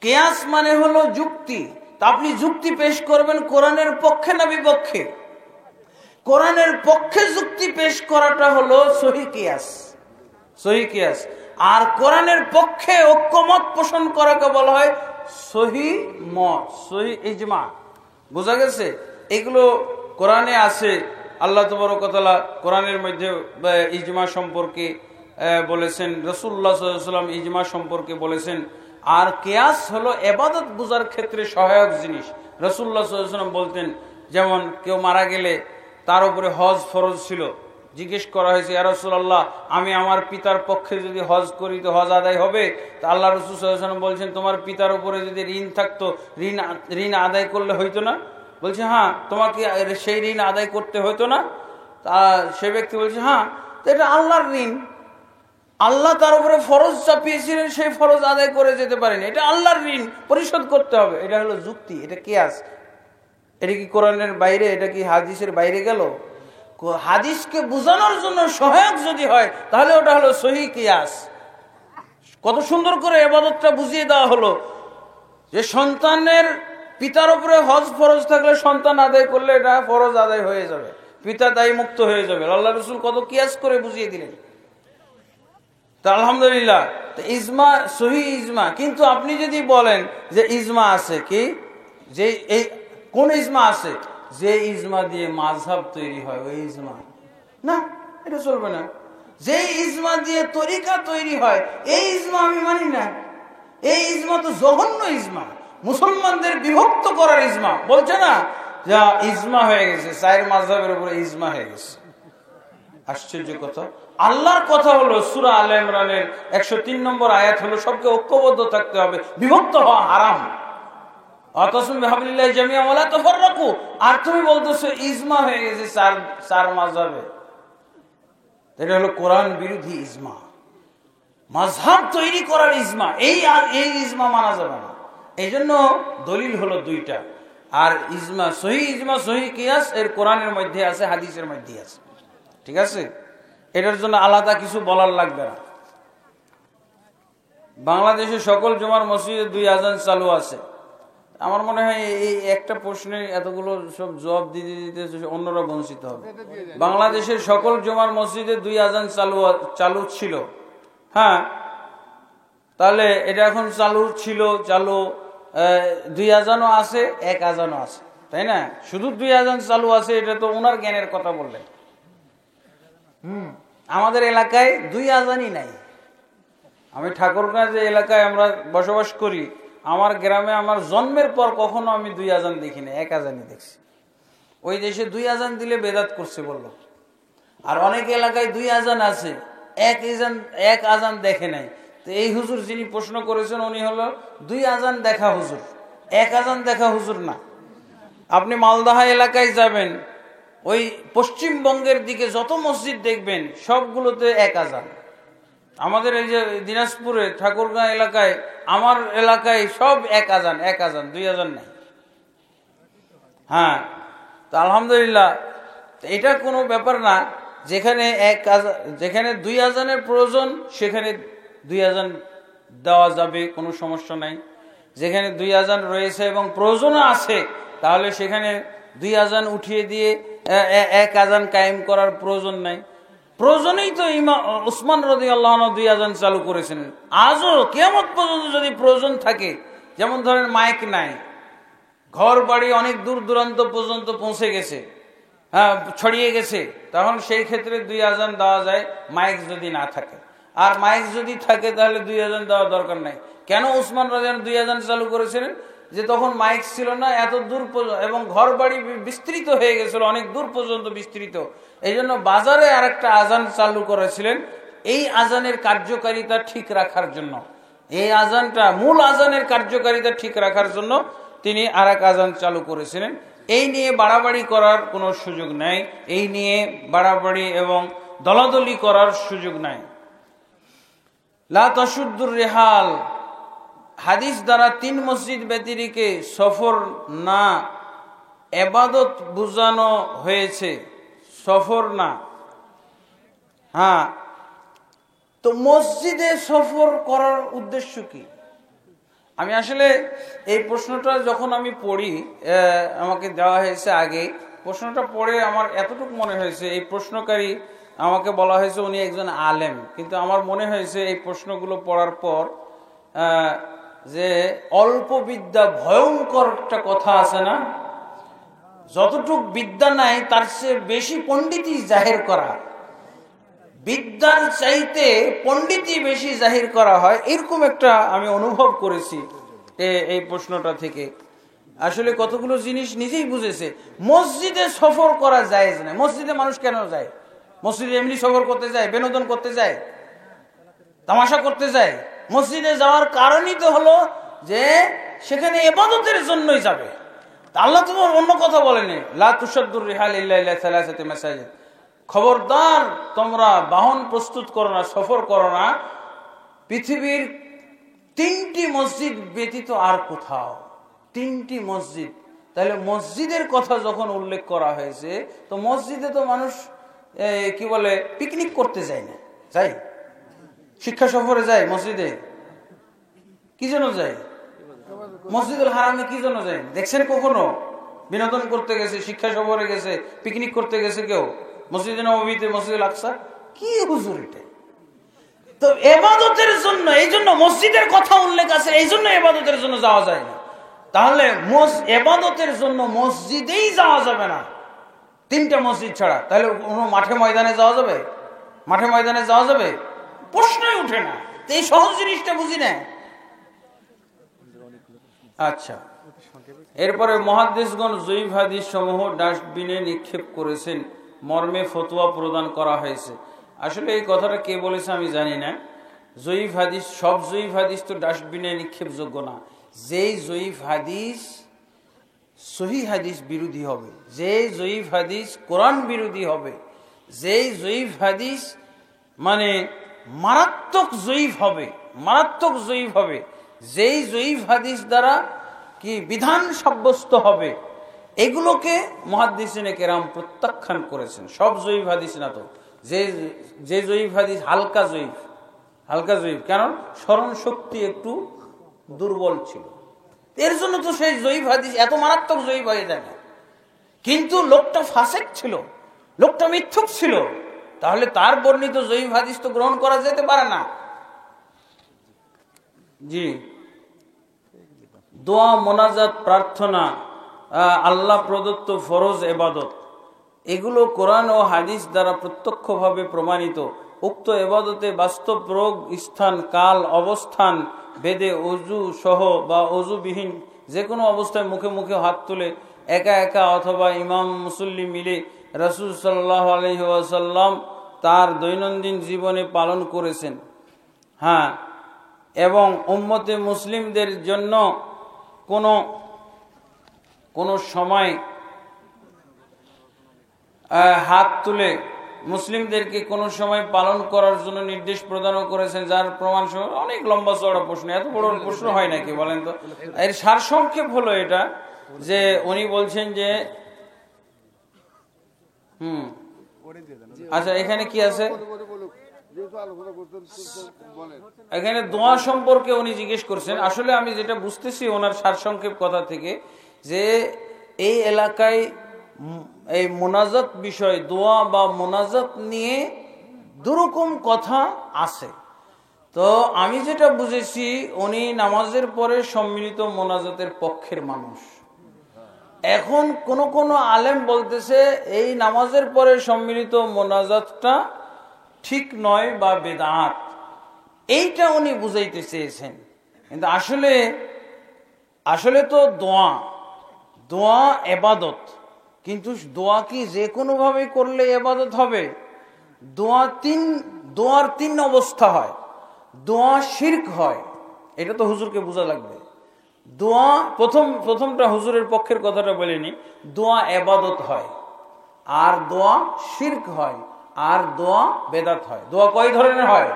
কিয়াস মানে হলো যুক্তি। তা আপনি যুক্তি পেশ করবেন কোরআনের পক্ষে না বিপক্ষে? কোরআনের পক্ষে যুক্তি পেশ করাটা হলো সহি কিয়াস, সহি কিয়াস। আর কোরআনের পক্ষে ঐক্যমত পোষণ করাকে বলা হয় সহি মত, সহি ইজমা। বোঝা গেছে? এগুলো কোরআনে আছে। আল্লাহ তাবারক ওয়া তাআলা কোরআনের মধ্যে ইজমা সম্পর্কে বলেছেন, রাসূলুল্লাহ সাল্লাল্লাহু আলাইহি ওয়াসাল্লাম ইজমা সম্পর্কে বলেছেন। আর কিয়াস হলো ইবাদত বুঝার ক্ষেত্রে সহায়ক জিনিস। রাসূলুল্লাহ সাল্লাল্লাহু আলাইহি ওয়াসাল্লাম বলতেন, যেমন কেউ মারা গেলে তার উপরে হজ ফরজ ছিল। জিজ্ঞেস করা হয়েছে, ইয়া রাসূলুল্লাহ, আমি আমার পিতার পক্ষে যদি হজ করি তো হজ আদায় হবে? তা আল্লাহ রাসূল সাল্লাল্লাহু আলাইহি ওয়াসাল্লাম বলছেন, তোমার পিতার উপরে যদি ঋণ থাকতো, ঋণ আদায় করলে হইতো না? বলছে, হ্যাঁ। তোমাকে সেই ঋণ আদায় করতে হতো না? তা সে ব্যক্তি বলছে, হ্যাঁ। তো এটা আল্লাহর ঋণ, আল্লাহ তার উপরে ফরজ চাপিয়েছিলেন, সেই ফরজ আদায় করে যেতে পারেনি, এটা আল্লাহর ঋণ, পরিশোধ করতে হবে। এটা হলো যুক্তি, এটা কিয়াস। এটা কি কোরআনের বাইরে? এটা কি হাদিসের বাইরে গেল? হাদিসকে বোঝানোর জন্য সহায়ক যদি হয় তাহলে ওটা হলো সহি কিয়াস। কত সুন্দর করে ইবাদতটা বুঝিয়ে দেওয়া হলো যে সন্তানের পিতার উপরে হজ ফরজ থাকলে সন্তান আদায় করলে এটা ফরজ আদায় হয়ে যাবে, পিতা দায়ী মুক্ত হয়ে যাবে। আল্লাহ রাসূল কত কিয়াস করে বুঝিয়ে দিলেন। তা আলহামদুলিল্লাহ, ইজমা সহি ইজমা। কিন্তু আপনি যদি বলেন যে ইজমা আছে, কি যে এই কোন ইজমা আছে? যে ইজমা দিয়ে মাযহাব তৈরি হয় ওই ইজমা না, এটা চলবে না। যে ইজমা দিয়ে তরিকা তৈরি হয় এই ইজমা আমি মানি না। এই ইজমা তো জঘন্য ইজমা, মুসলমানদের বিভক্ত করার ইজমা। বলছে না যা ইজমা হয়ে গেছে, চার মাযহাবের উপরে ইজমা হয়ে গেছে। আশ্চর্য কথা। আল্লাহর কথা হলো সূরা আলে ইমরানের 103 নম্বর আয়াত হলো সবকে ঐক্যবদ্ধ থাকতে হবে, বিভক্ত হওয়া হারাম। আতাসুম বিহাবলিল্লাহি জামিআন ওয়া লা তাফাররাকু। আর তুমি বলতেছো ইজমা হয়ে গেছে চার মাযহাবে। এটা হলো কোরআন বিরোধী ইজমা, মাযহাব তৈরি করার ইজমা। এই ইজমা মানা যাবে না। এই জন্য দলিল হলো দুইটা। আর ইজমা সহি কিয়াস এর কোরআনের মধ্যে আছে, হাদিসের মধ্যে আছে। ঠিক আছে? এটার জন্য আলাদা কিছু বলার লাগবে না। বাংলাদেশের সকল জুমার মসজিদে 2 আযান চালু আছে। আমার মনে হয় এই একটা প্রশ্নে এতগুলো সব জবাব দিতে দিতে অন্যরা বঞ্চিত হবে। বাংলাদেশের সকল জুমার মসজিদে 2 আযান চালু ছিল। হ্যাঁ, তাহলে এটা এখন চালু 2 আযানও আছে, 1 আযানও আছে, তাই না? শুধু 2 আযান চালু আছে, এটা তো ওনার জ্ঞানের কথা বললেন। আমাদের এলাকায় 2 আযানই নাই। আমি ঠাকুরগাঁ যে এলাকায় আমরা বসবাস করি, আমার গ্রামে আমার জন্মের পর কখনো আমি 2 আযান দেখি না, 1 আযানই দেখছি। ওই দেশে 2 আযান দিলে বেদাত করছে বলল। আর অনেক এলাকায় 2 আযান আছে, 1 আযান দেখে নাই। তো এই হুজুর যিনি প্রশ্ন করেছেন উনি হলো 2 আযান দেখা হুজুর, 1 আযান দেখা হুজুর না। আপনি মালদাহা এলাকায় যাবেন, ওই পশ্চিমবঙ্গের দিকে যত মসজিদ দেখবেন সবগুলোতে 1 আযান। আমাদের এই যে দিনাজপুরে ঠাকুরগাঁ এলাকায়, আমার এলাকায় সব 1 আযান, 2 আযান নাই। হ্যাঁ, তো আলহামদুলিল্লাহ, এটা কোনো ব্যাপার না। যেখানে 2 আযানের প্রয়োজন সেখানে 2 আযান দেওয়া যাবে, কোনো সমস্যা নাই। যেখানে 2 আযান রয়েছে এবং প্রয়োজনও আছে, তাহলে সেখানে 2 আযান উঠিয়ে দিয়ে 1 আযান কায়েম করার প্রয়োজন নাই। প্রয়োজনেই তো উসমান রাদিয়াল্লাহু আনহু 2 আযান চালু করেছেন। আজও কিয়ামত পর্যন্ত যদি প্রয়োজন থাকে, যেমন ধরেন মাইক নাই, ঘর বাড়ি অনেক দূর দূরান্ত পর্যন্ত পৌঁছে গেছে, হ্যাঁ, ছড়িয়ে গেছে, তখন সেই ক্ষেত্রে 2 আযান দেওয়া যায়, মাইক যদি না থাকে। আর মাইক যদি থাকে তাহলে 2 আযান দেওয়ার দরকার নাই। কেন উসমান রাদিয়াল্লাহু 2 আযান চালু করেছিলেন? যে তখন মাইক ছিল না এত দূর এবং ঘর বাড়ি বিস্তৃত হয়ে গেছিল, অনেক দূর পর্যন্ত বিস্তৃত। এই জন্য বাজারে আরেকটা আযান চালু করেছিলেন, এই আযানের কার্যকারিতা ঠিক রাখার জন্য। এই আজানটা মূল আজানের কার্যকারিতা ঠিক রাখার জন্য তিনি আর এক আজান চালু করেছিলেন। এই নিয়ে বাড়াবাড়ি করার কোনো সুযোগ নাই, এই নিয়ে বাড়াবাড়ি এবং দলাদলি করার সুযোগ নাই। লা তাশুদ্দুর রিহাল, হাদিস দ্বারা 3 মসজিদ ব্যতিরিকে সফর না ইবাদত বুঝানো হয়েছে, সফর না। হ্যাঁ, তো মসজিদে সফর করার উদ্দেশ্য কি? আমি আসলে এই প্রশ্নটা যখন আমি পড়ি, আমাকে দেওয়া হয়েছে আগে, প্রশ্নটা পড়ে আমার এতটুকু মনে হয়েছে, এই প্রশ্নকারী আমাকে বলা হয়েছে উনি একজন আলেম, কিন্তু আমার মনে হয়েছে এই প্রশ্নগুলো পড়ার পর যে অল্প বিদ্যা ভয়ঙ্কর একটা কথা আছে না, যতটুক বিদ্যা নাই তার চেয়ে বেশি পণ্ডিতই জাহির করা, বিদ্যার চাইতে পণ্ডিতই বেশি জাহির করা হয়, এরকম একটা আমি অনুভব করেছি এই প্রশ্নটা থেকে। আসলে কতগুলো জিনিস নিজেই বুঝেছে। মসজিদে সফর করা জায়েজ না। মসজিদে মানুষ কেন যায়? মসজিদে এমনি সফর করতে যায়, বিনোদন করতে যায়, তামাশা করতে যায়? মসজিদে যাওয়ার কারণই তো হলো যে সেখানে ইবাদতের জন্যই যাবে। আল্লাহ তোমার অন্য কথা বলেনি, লা তুশাদ্দুর রিহাল ইল্লা ইলা সালাসাতি মাসাজিদ, খবরদার তোমরা বাহন প্রস্তুত করো না, সফর করো না পৃথিবীর 3টি মসজিদ ব্যতীত আর কোথাও। 3টি মসজিদ, তাহলে মসজিদের কথা যখন উল্লেখ করা হয়েছে, তো মসজিদে তো মানুষ কি বলে পিকনিক করতে যায় না, যাই শিক্ষা সফরে যায়। মসজিদে কি জন্য যায়? মসজিদুল হারামে কি জন্য যায় দেখছেন? কখনো বিনোদন করতে গেছে, শিক্ষা সফরে গেছে, পিকনিক করতে গেছে কেউ? মসজিদে নববীতে, মসজিদুল আকসা, কি হুজুর এটা? তো ইবাদতের জন্য, এই জন্য মসজিদের কথা উল্লেখ আছে, এই জন্য ইবাদতের জন্য যাওয়া যায় না। তাহলে ইবাদতের জন্য মসজিদেই যাওয়া যাবে না 3টা মসজিদ ছাড়া, তাহলে কোনো মাঠে ময়দানে যাওয়া যাবে? মাঠে ময়দানে যাওয়া যাবে? প্রশ্নই উঠে না। তো এই সহজ জিনিসটা বুঝি না। আচ্ছা, এরপরে মুহাদ্দিসগণ যঈফ হাদিস সমূহ ডাস্টবিনে নিক্ষেপ করেছেন মর্মে ফতোয়া প্রদান করা হয়েছে। আসলে এই কথাটা কে বলেছে আমি জানি না। যঈফ হাদিস, সব যঈফ হাদিস তো ডাস্টবিনে নিক্ষেপযোগ্য না। যেই যঈফ হাদিস সহিহ হাদিস বিরোধী হবে, যেই যঈফ হাদিস কোরআন বিরোধী হবে, যেই যঈফ হাদিস মানে মারাত্মক যঈফ হবে, মারাত্মক যঈফ হবে, যেই যঈফ হাদিস দ্বারা কি বিধান সাব্যস্ত হবে, এগুলোকে মুহাদ্দিসিনে কেরাম প্রত্যাখ্যান করেছেন। সব যঈফ হাদিস না, তো যে যঈফ হাদিস হালকা যঈফ, হালকা যঈফ, কারণ স্মরণ শক্তি একটু দুর্বল ছিল, এর জন্য তো সেই যঈফ হাদিস এত মারাত্মক যঈফ হয়ে যায় না। কিন্তু লোকটা ফাসেক ছিল, লোকটা মিথ্যুক ছিল, তাহলে তার বর্ণিত যঈফ হাদিস তো গ্রহণ করা যেতে পারে না। জি, দোয়া, মোনাজাত, প্রার্থনা আল্লাহ প্রদত্ত ফরজ ইবাদত, এগুলো কোরআন ও হাদিস দ্বারা প্রত্যক্ষভাবে প্রমাণিত। উক্ত ইবাদতে বাস্তব রোগ, স্থান, কাল, অবস্থান ভেদে অজু সহ বা অজুবিহীন যে কোনো অবস্থায় মুখে মুখে হাত তুলে একা একা অথবা ইমাম মুসল্লি মিলে রাসূল সাল্লাল্লাহু আলাইহি ওয়াসাল্লাম তার দৈনন্দিন জীবনে পালন করেছেন। হ্যাঁ, এবং উম্মতে মুসলিমদের জন্য কোনো সময় হাত তুলে মুসলিমদেরকে কোনো সময় পালন করার জন্য নির্দেশ প্রদানও করেছেন, যার প্রমাণ সহ অনেক লম্বা চওড়া প্রশ্ন, এত বড় প্রশ্ন হয় নাকি বলেন তো? এর সারসংক্ষেপ হলো এটা যে উনি বলছেন যে আচ্ছা, এখানে কি আছে? এখানে দোয়া সম্পর্কে উনি জিজ্ঞেস করছেন। আসলে আমি যেটা বুঝতেছি ওনার সারসংক্ষেপ কথা থেকে, যে এই এলাকায় এই মোনাজাত বিষয়, দোয়া বা মোনাজাত নিয়ে দুরকম কথা আছে। তো আমি যেটা বুঝেছি, উনি নামাজের পরে সম্মিলিত মোনাজাতের পক্ষের মানুষ। এখন কোন আলেম বলতেছে এই নামাজের পরে সম্মিলিত মোনাজাতটা ঠিক নয় বা বেদাত, এইটা উনি বুঝাইতে চেয়েছেন। কিন্তু আসলে তো দোয়া ইবাদত, কিন্তু দোয়া কি যে কোনো ভাবে করলে ইবাদত হবে? দোয়ার 3 অবস্থা হয়। দোয়া শিরক হয়, এটা তো হুজুরকে বোঝা লাগবে। দোয়া প্রথমটা হুজুরের পক্ষের কথাটা বলিনি। দোয়া ইবাদত হয়, আর দোয়া শিরক হয়, আর দোয়া বেদাত হয়। দোয়া কয় ধরনের হয়?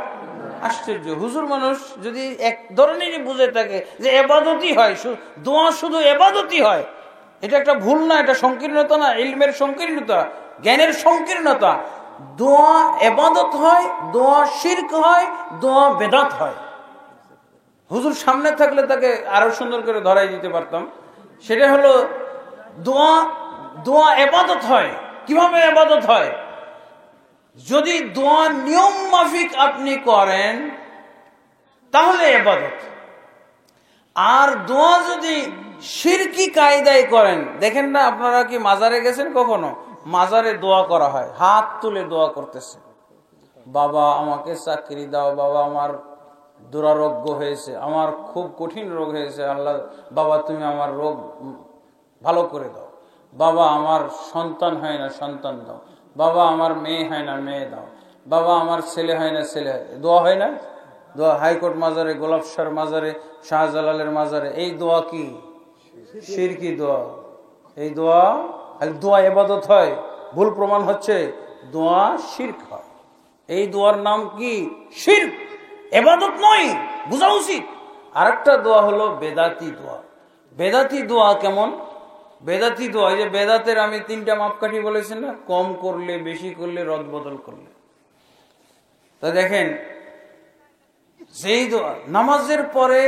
আশ্চর্য, হুজুর মানুষ যদি এক ধরনেরই বুঝে থাকে যে ইবাদতই হয়, দোয়া শুধু ইবাদতই হয়, এটা একটা ভুল না, এটা সংকীর্ণতা না, ইলমের সংকীর্ণতা, জ্ঞানের সংকীর্ণতা। দোয়া ইবাদত হয়, দোয়া শিরক হয়, দোয়া বেদাত হয়। হুজুর সামনে থাকলে তাকে আরো সুন্দর করে ধরাই দিতে পারতাম। সেটা হলো দোয়া ইবাদত হয়। কিভাবে ইবাদত হয়? যদি দোয়া নিয়ম মাফিক আপনি করেন তাহলে ইবাদত। আর দোয়া যদি শিরকি কায়দায় করেন, দেখেন না আপনারা কি মাজারে গেছেন কখনো? মাজারে দোয়া করা হয়, হাত তুলে দোয়া করতেছে, বাবা আমাকে চাকরি দাও, বাবা আমার দুরারোগ্য হয়েছে, আমার খুব কঠিন রোগ হয়েছে, আল্লাহ বাবা তুমি আমার রোগ ভালো করে দাও, বাবা আমার সন্তান হয় না সন্তান দাও, বাবা আমার মেয়ে হয় না মেয়ে দাও, বাবা আমার ছেলে হয় না ছেলে। দোয়া হয় না? দোয়া হাইকোর্ট মাজারে, গোলাপশার মাজারে, শাহজালালের মাজারে, এই দোয়া কি? শিরকি দোয়া। এই দোয়া ইবাদত হয়? ভুল প্রমাণ হচ্ছে দোয়া শিরক হয়। এই দোয়ার নাম কি? শিরক, ইবাদত নয়, বোঝা উচিত। আরেকটা দোয়া হলো বেদাতি দোয়া। বেদাতি দোয়া কেমন? বেদাতি দোয়া, যে বেদাতের আমি 3টা মাপকাঠি বলেছি না, কম করলে, বেশি করলে, রদ বদল করলে। তা দেখেন, যেই দোয়া নামাজের পরে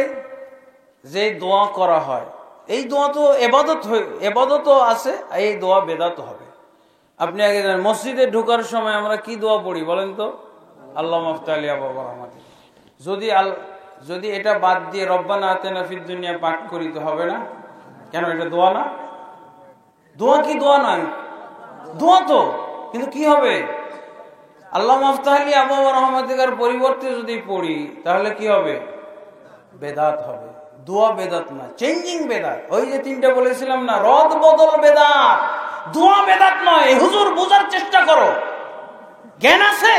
যে দোয়া করা হয়, এই দোয়া তো ইবাদতও আছে, এই দোয়া বেদাত হবে। আপনি আগে জানেন, মসজিদে ঢোকার সময় আমরা কি দোয়া পড়ি বলেন তো? আল্লাহ মাফতালি বাবা আমাদের। যদি এটা বাদ দিয়ে রব্বানা আতিনা ফিদ দুনিয়া পাঠ করি তো হবে না? কেন, এটা দোয়া না? দোয়া কি দোয়া নয়? দোয়া তো, কিন্তু কি হবে? আল্লাহ মাফতালি আবু রহমাতিকার পরিবর্তে যদি পড়ি তাহলে কি হবে? বেদাত হবে। দোয়া বেদাত না, চেঞ্জিং বেদাত। ওই যে 3টা বলেছিলাম না, রদ বদল বেদাত, দোয়া বেদাত নয়। হুজুর বোঝার চেষ্টা করো, জ্ঞান আছে।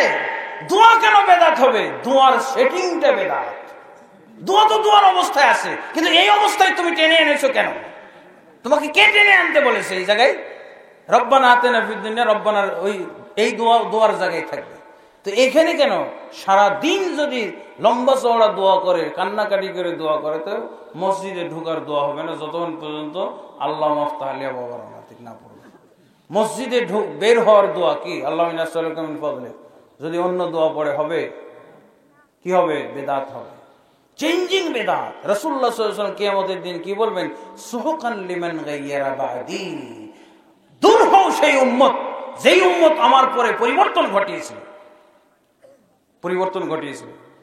দোয়া কেন বেদাত হবে? দোয়ার সেটিংটা বেদাত। দোয়া তো দোয়ার অবস্থায় আছে, কিন্তু এই অবস্থায় তুমি টেনে এনেছো কেন? তোমাকে কে টেনে আনতে বলেছে এই জায়গায়? রব্বানা আতিনা ফিদ দুনিয়া, রব্বানার এই দোয়ার জায়গায় থাকবে। তো এখানে কেন সারা দিন যদি লম্বা চওড়া দোয়া করে, কান্নাকাটি করে দোয়া করে, তো মসজিদে ঢোকার দোয়া হবে না যতক্ষণ পর্যন্ত আল্লাহ মাফতালিয়া বাবা রহমাতিক না পড়বে। মসজিদে বের হওয়ার দোয়া কি? আল্লাহ নাসআলুকা মিন ফাদলিক। যদি অন্য দোয়া পড়ে হবে কি হবে? বেদাত হবে, চেঞ্জিং বেদাত। রাসূলুল্লাহ সাল্লাল্লাহু আলাইহি ওয়াসাল্লাম কিয়ামতের দিন কি বলবেন? সুহকান লিমান গায়্যারা বাদি, দূর হও সেই উম্মত যেই উম্মত আমার পরে পরিবর্তন ঘটিয়েছিল।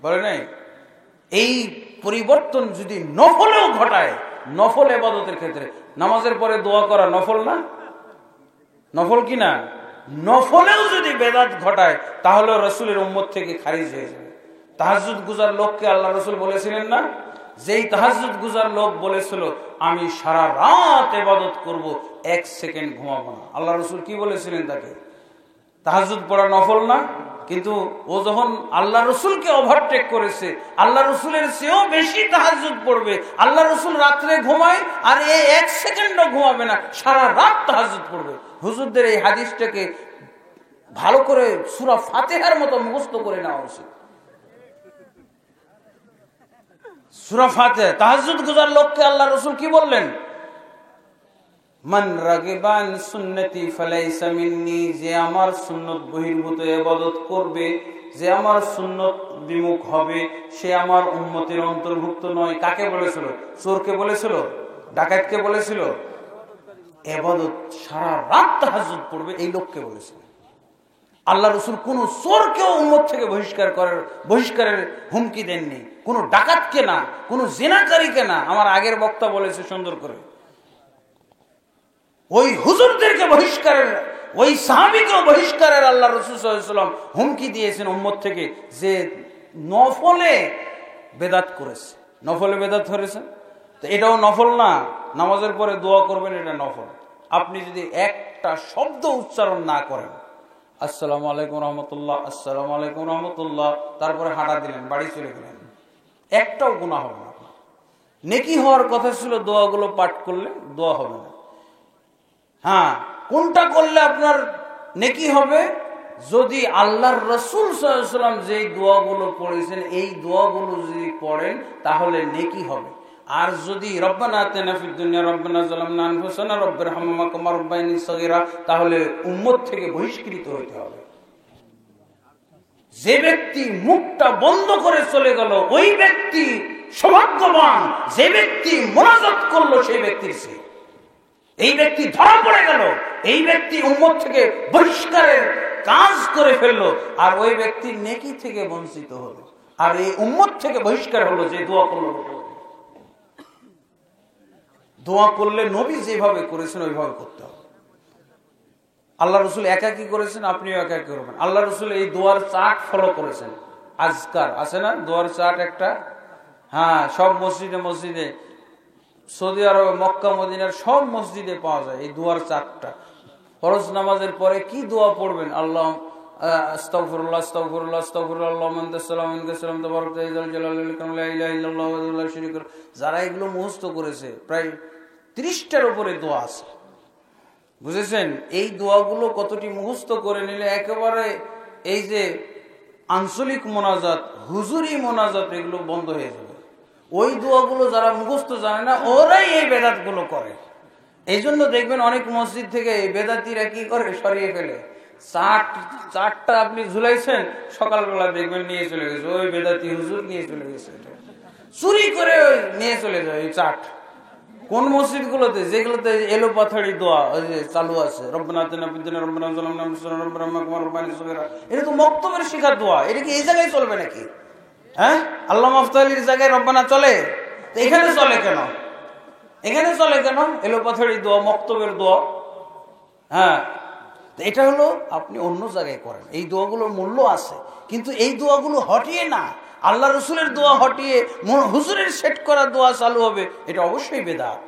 বলে নাই? এই পরিবর্তন যদি নফলেও ঘটায়, নফল ইবাদতের ক্ষেত্রে নামাজের পরে দোয়া করা নফল না? নফল কি না? নফলেও যদি বেদাত ঘটায় তাহলে রাসূলের উম্মত থেকে খারিজ হয়ে যাবে। তাহাজ্জুদ গুজার লোককে আল্লাহ রাসূল বলেছিলেন না, যেই তাহাজ্জুদ গুজার লোক বলেছিল আমি সারা রাত ইবাদত করব, 1 সেকেন্ড ঘুমাবো না। আল্লাহ রাসূল কি বলেছিলেন তাকে? তাহাজ্জুদ পড়া নফল না? কিন্তু ও যখন আল্লাহ রসুলকে ওভারটেক করেছে, আল্লাহ রসুলের চেয়েও বেশি তাহাজ্জুদ পড়বে, আল্লাহ রসুল রাত্রে ঘুমায় আর এই 1 সেকেন্ডও ঘুমাবে না, সারা রাত তাহাজ্জুদ পড়বে। হুজুরদের এই হাদিসটাকে ভালো করে সূরা ফাতিহার মতো মুখস্থ করে নেওয়া উচিত। সূরা ফাতিহা, তাহাজ্জুদ গুজার লোককে আল্লাহ রসুল কি বললেন? মান রাগিবান সুন্নতি ফালাইসা মিন্নি, যে আমার সুন্নত বহির্ভূত ইবাদত করবে, যে আমার সুন্নত বিমুখ হবে, সে আমার উম্মতের অন্তর্ভুক্ত নয়। কাকে বলেছিল? চোরকে বলেছিল? ডাকাতকে বলেছিল? ইবাদত সারা রাত তাহাজ্জুদ পড়বে এই লোককে বলেছিল। আল্লাহ রসুল কোন চোরকেও উম্মত থেকে বহিষ্কারের হুমকি দেননি, কোন ডাকাতকে না, কোন জিনাকারীকে না। আমার আগের বক্তা বলেছে সুন্দর করে, ওই হুজুরদেরকে বহিষ্কারের, ওই সাহাবীকেও বহিষ্কারের আল্লাহ রাসূল সাল্লাল্লাহু আলাইহি ওয়াসাল্লাম হুমকি দিয়েছেন উম্মত থেকে, যে নফলে বেদাত করেছে, নফলে বেদাত করেছে। তো এটাও নফল না? নামাজের পরে দোয়া করবেন, এটা নফল। আপনি যদি একটা শব্দ উচ্চারণ না করেন, আসসালামু আলাইকুম রহমতুল্লাহ, আসসালামু আলাইকুম রহমতুল্লাহ, তারপরে হাঁটা দিলেন, বাড়ি চলে গেলেন, একটাও গুনাহ হবে না। নেকি হওয়ার কথা ছিল, দোয়াগুলো পাঠ করলে দোয়া হবে না। হ্যাঁ, কোনটা করলে আপনার নেকি হবে? যদি আল্লাহর রাসূল সাল্লাল্লাহু আলাইহি ওয়াসাল্লাম যেই দোয়াগুলো পড়েছেন এই দোয়াগুলো যদি পড়েন তাহলে নেকি হবে। আর যদি রব্বানা আতিনা ফিদ দুনিয়া রব্বানা যালামনা আনফুসানা রব্বিরহামহুমা কামা রাব্বায়ানি সগীরা, তাহলে উম্মত থেকে বহিষ্কৃত হইতে হবে। যে ব্যক্তি মুখটা বন্ধ করে চলে গেল ওই ব্যক্তি সৌভাগ্যবান, যে ব্যক্তি মুনাজাত করলো সেই ব্যক্তির চেয়ে। এই ব্যক্তি ধরা পড়ে গেল, এই ব্যক্তি উম্মত থেকে বহিষ্কারের কাজ করে ফেললো, আর ওই ব্যক্তি নেকি থেকে বঞ্চিত হলো, আর এই উম্মত থেকে বহিষ্কার হলো যে দোয়া করলো। দোয়া করলে নবী যেভাবে করেছেন ওইভাবে করতে হবে। আল্লাহ রসুল একাকি করেছেন, আপনিও একাকি করবেন। আল্লাহ রসুল এই দোয়ার চার্ট ফলো করেছেন। আজকার আছে না দোয়ার চার্ট একটা? হ্যাঁ, সব মসজিদে মসজিদে, সৌদি আরব, মক্কা, মদিনার সব মসজিদে পাওয়া যায় এই দোয়ার চার্টটা। ফরজ নামাজের পরে কি দোয়া পড়বেন? আল্লাহ আস্তাগফিরুল্লাহ আস্তাগফিরুল্লাহ আস্তাগফিরুল্লাহ আল্লাহুম্মা আনতাস সালাম ওয়া মিনকাস সালাম তাবারাকতা ইয়া যাল জালালি ওয়াল ইকরাম লা ইলাহা ইল্লাল্লাহু ওয়াহদাহু লা শারীকা লাহু। যারা এগুলো মুখস্থ করেছে প্রায় 30টার উপরে দোয়া আছে, বুঝেছেন? এই দোয়াগুলো কতটি মুখস্থ করে নিলে একেবারে এই যে আঞ্চলিক মোনাজাত, হুজুরি মোনাজাত, এগুলো বন্ধ হয়ে যাবে। ওই দোয়াগুলো যারা মুখস্থ জানে না ওরাই এই বেদাত গুলো করে। এই জন্য দেখবেন অনেক মসজিদ থেকে এই বেদাতিরা কি করে, সরিয়ে ফেলে। চারটা আপনি ঝুলাইছেন, সকালবেলা দেখবেন নিয়ে চলে গেছে, ওই বেদাতি হুজুর নিয়ে চলে গেছে, চুরি করে নিয়ে চলে যায় ওই চাট। কোন মসজিদ গুলোতে, যেগুলোতে এলো পাথাড়ি দোয়া চালু আছে, রব্বানা আতিনা ফিদ দুনিয়া রব্বানা যালামনা আনফুসানা রব্বিরহামহুমা কামা রাব্বায়ানি সগীরা, এটা তো মক্তবের শিখার দোয়া। এটা কি এই জায়গায় চলবে নাকি? হ্যাঁ, আল্লাহ মাফতালির জায়গায় রব্বানা চলে, তো এখানে চলে কেন? এখানে চলে কেন? এলো পাথাড়ি দোয়া, মক্তবের দোয়া। হ্যাঁ, এটা হলো আপনি অন্য জায়গায় করেন। এই দোয়াগুলোর মূল্য আছে, কিন্তু এই দোয়াগুলো হটিয়ে না, আল্লাহ রসুলের দোয়া হটিয়ে হুজুরের সেট করা দোয়া চালু হবে, এটা অবশ্যই বেদাত।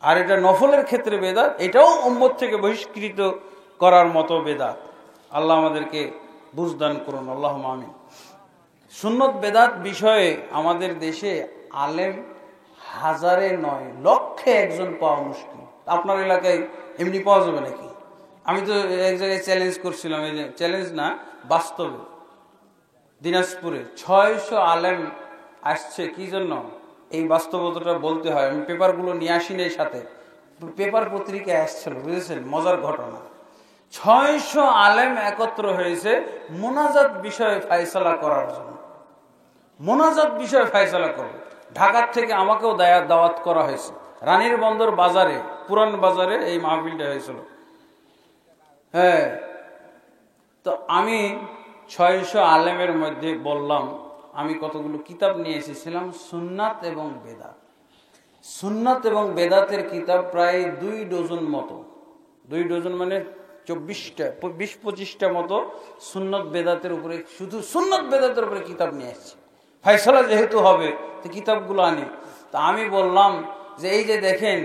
আর এটা নফলের ক্ষেত্রে বেদাত, এটাও উম্মত থেকে বহিষ্কৃত করার মতো বেদাত। আল্লাহ আমাদেরকে বুঝদান করুন, আল্লাহুম্মা আমিন। সুন্নত বেদাত বিষয়ে আমাদের দেশে আলেম হাজারে নয়, লক্ষে একজন পাওয়া মুশকিল। আপনার এলাকায় এমনি পাওয়া যাবে নাকি? আমি তো এক জায়গায় চ্যালেঞ্জ করছিলাম, এই যে চ্যালেঞ্জ না, বাস্তবে দিনাজপুরে 600 আলেম আসছে। কি জন্য? এই বাস্তবতাটা বলতে হয়। আমি পেপারগুলো নিয়ে আসিনি, এই সাথে পেপার পত্রিকায় আসছিল, বুঝেছেন? মজার ঘটনা। 600 আলেম একত্র হয়েছে মোনাজাত বিষয়ে ফায়সালা করার জন্য। মোনাজাত বিষয়ে ফায়সালা করবে। ঢাকার থেকে আমাকেও দাওয়াত করা হয়েছে। রানীর বন্দর বাজারে, পুরান বাজারে এই মাহফিলটা হয়েছিল। হ্যাঁ, তো আমি 600 আলেমের মধ্যে বললাম, আমি কতগুলো কিতাব নিয়ে এসেছিলাম সুন্নাত এবং বেদাত। সুন্নাত এবং বেদাতের কিতাব প্রায় 2 ডজন মতো, 2 ডজন মানে 24টা, 20-25টা মতো সুন্নত বেদাতের উপরে, শুধু সুন্নত বেদাতের উপরে কিতাব নিয়ে এসেছি। ফায়সালা যেহেতু হবে তো কিতাবগুলো আনি। তা আমি বললাম যে এই যে দেখেন,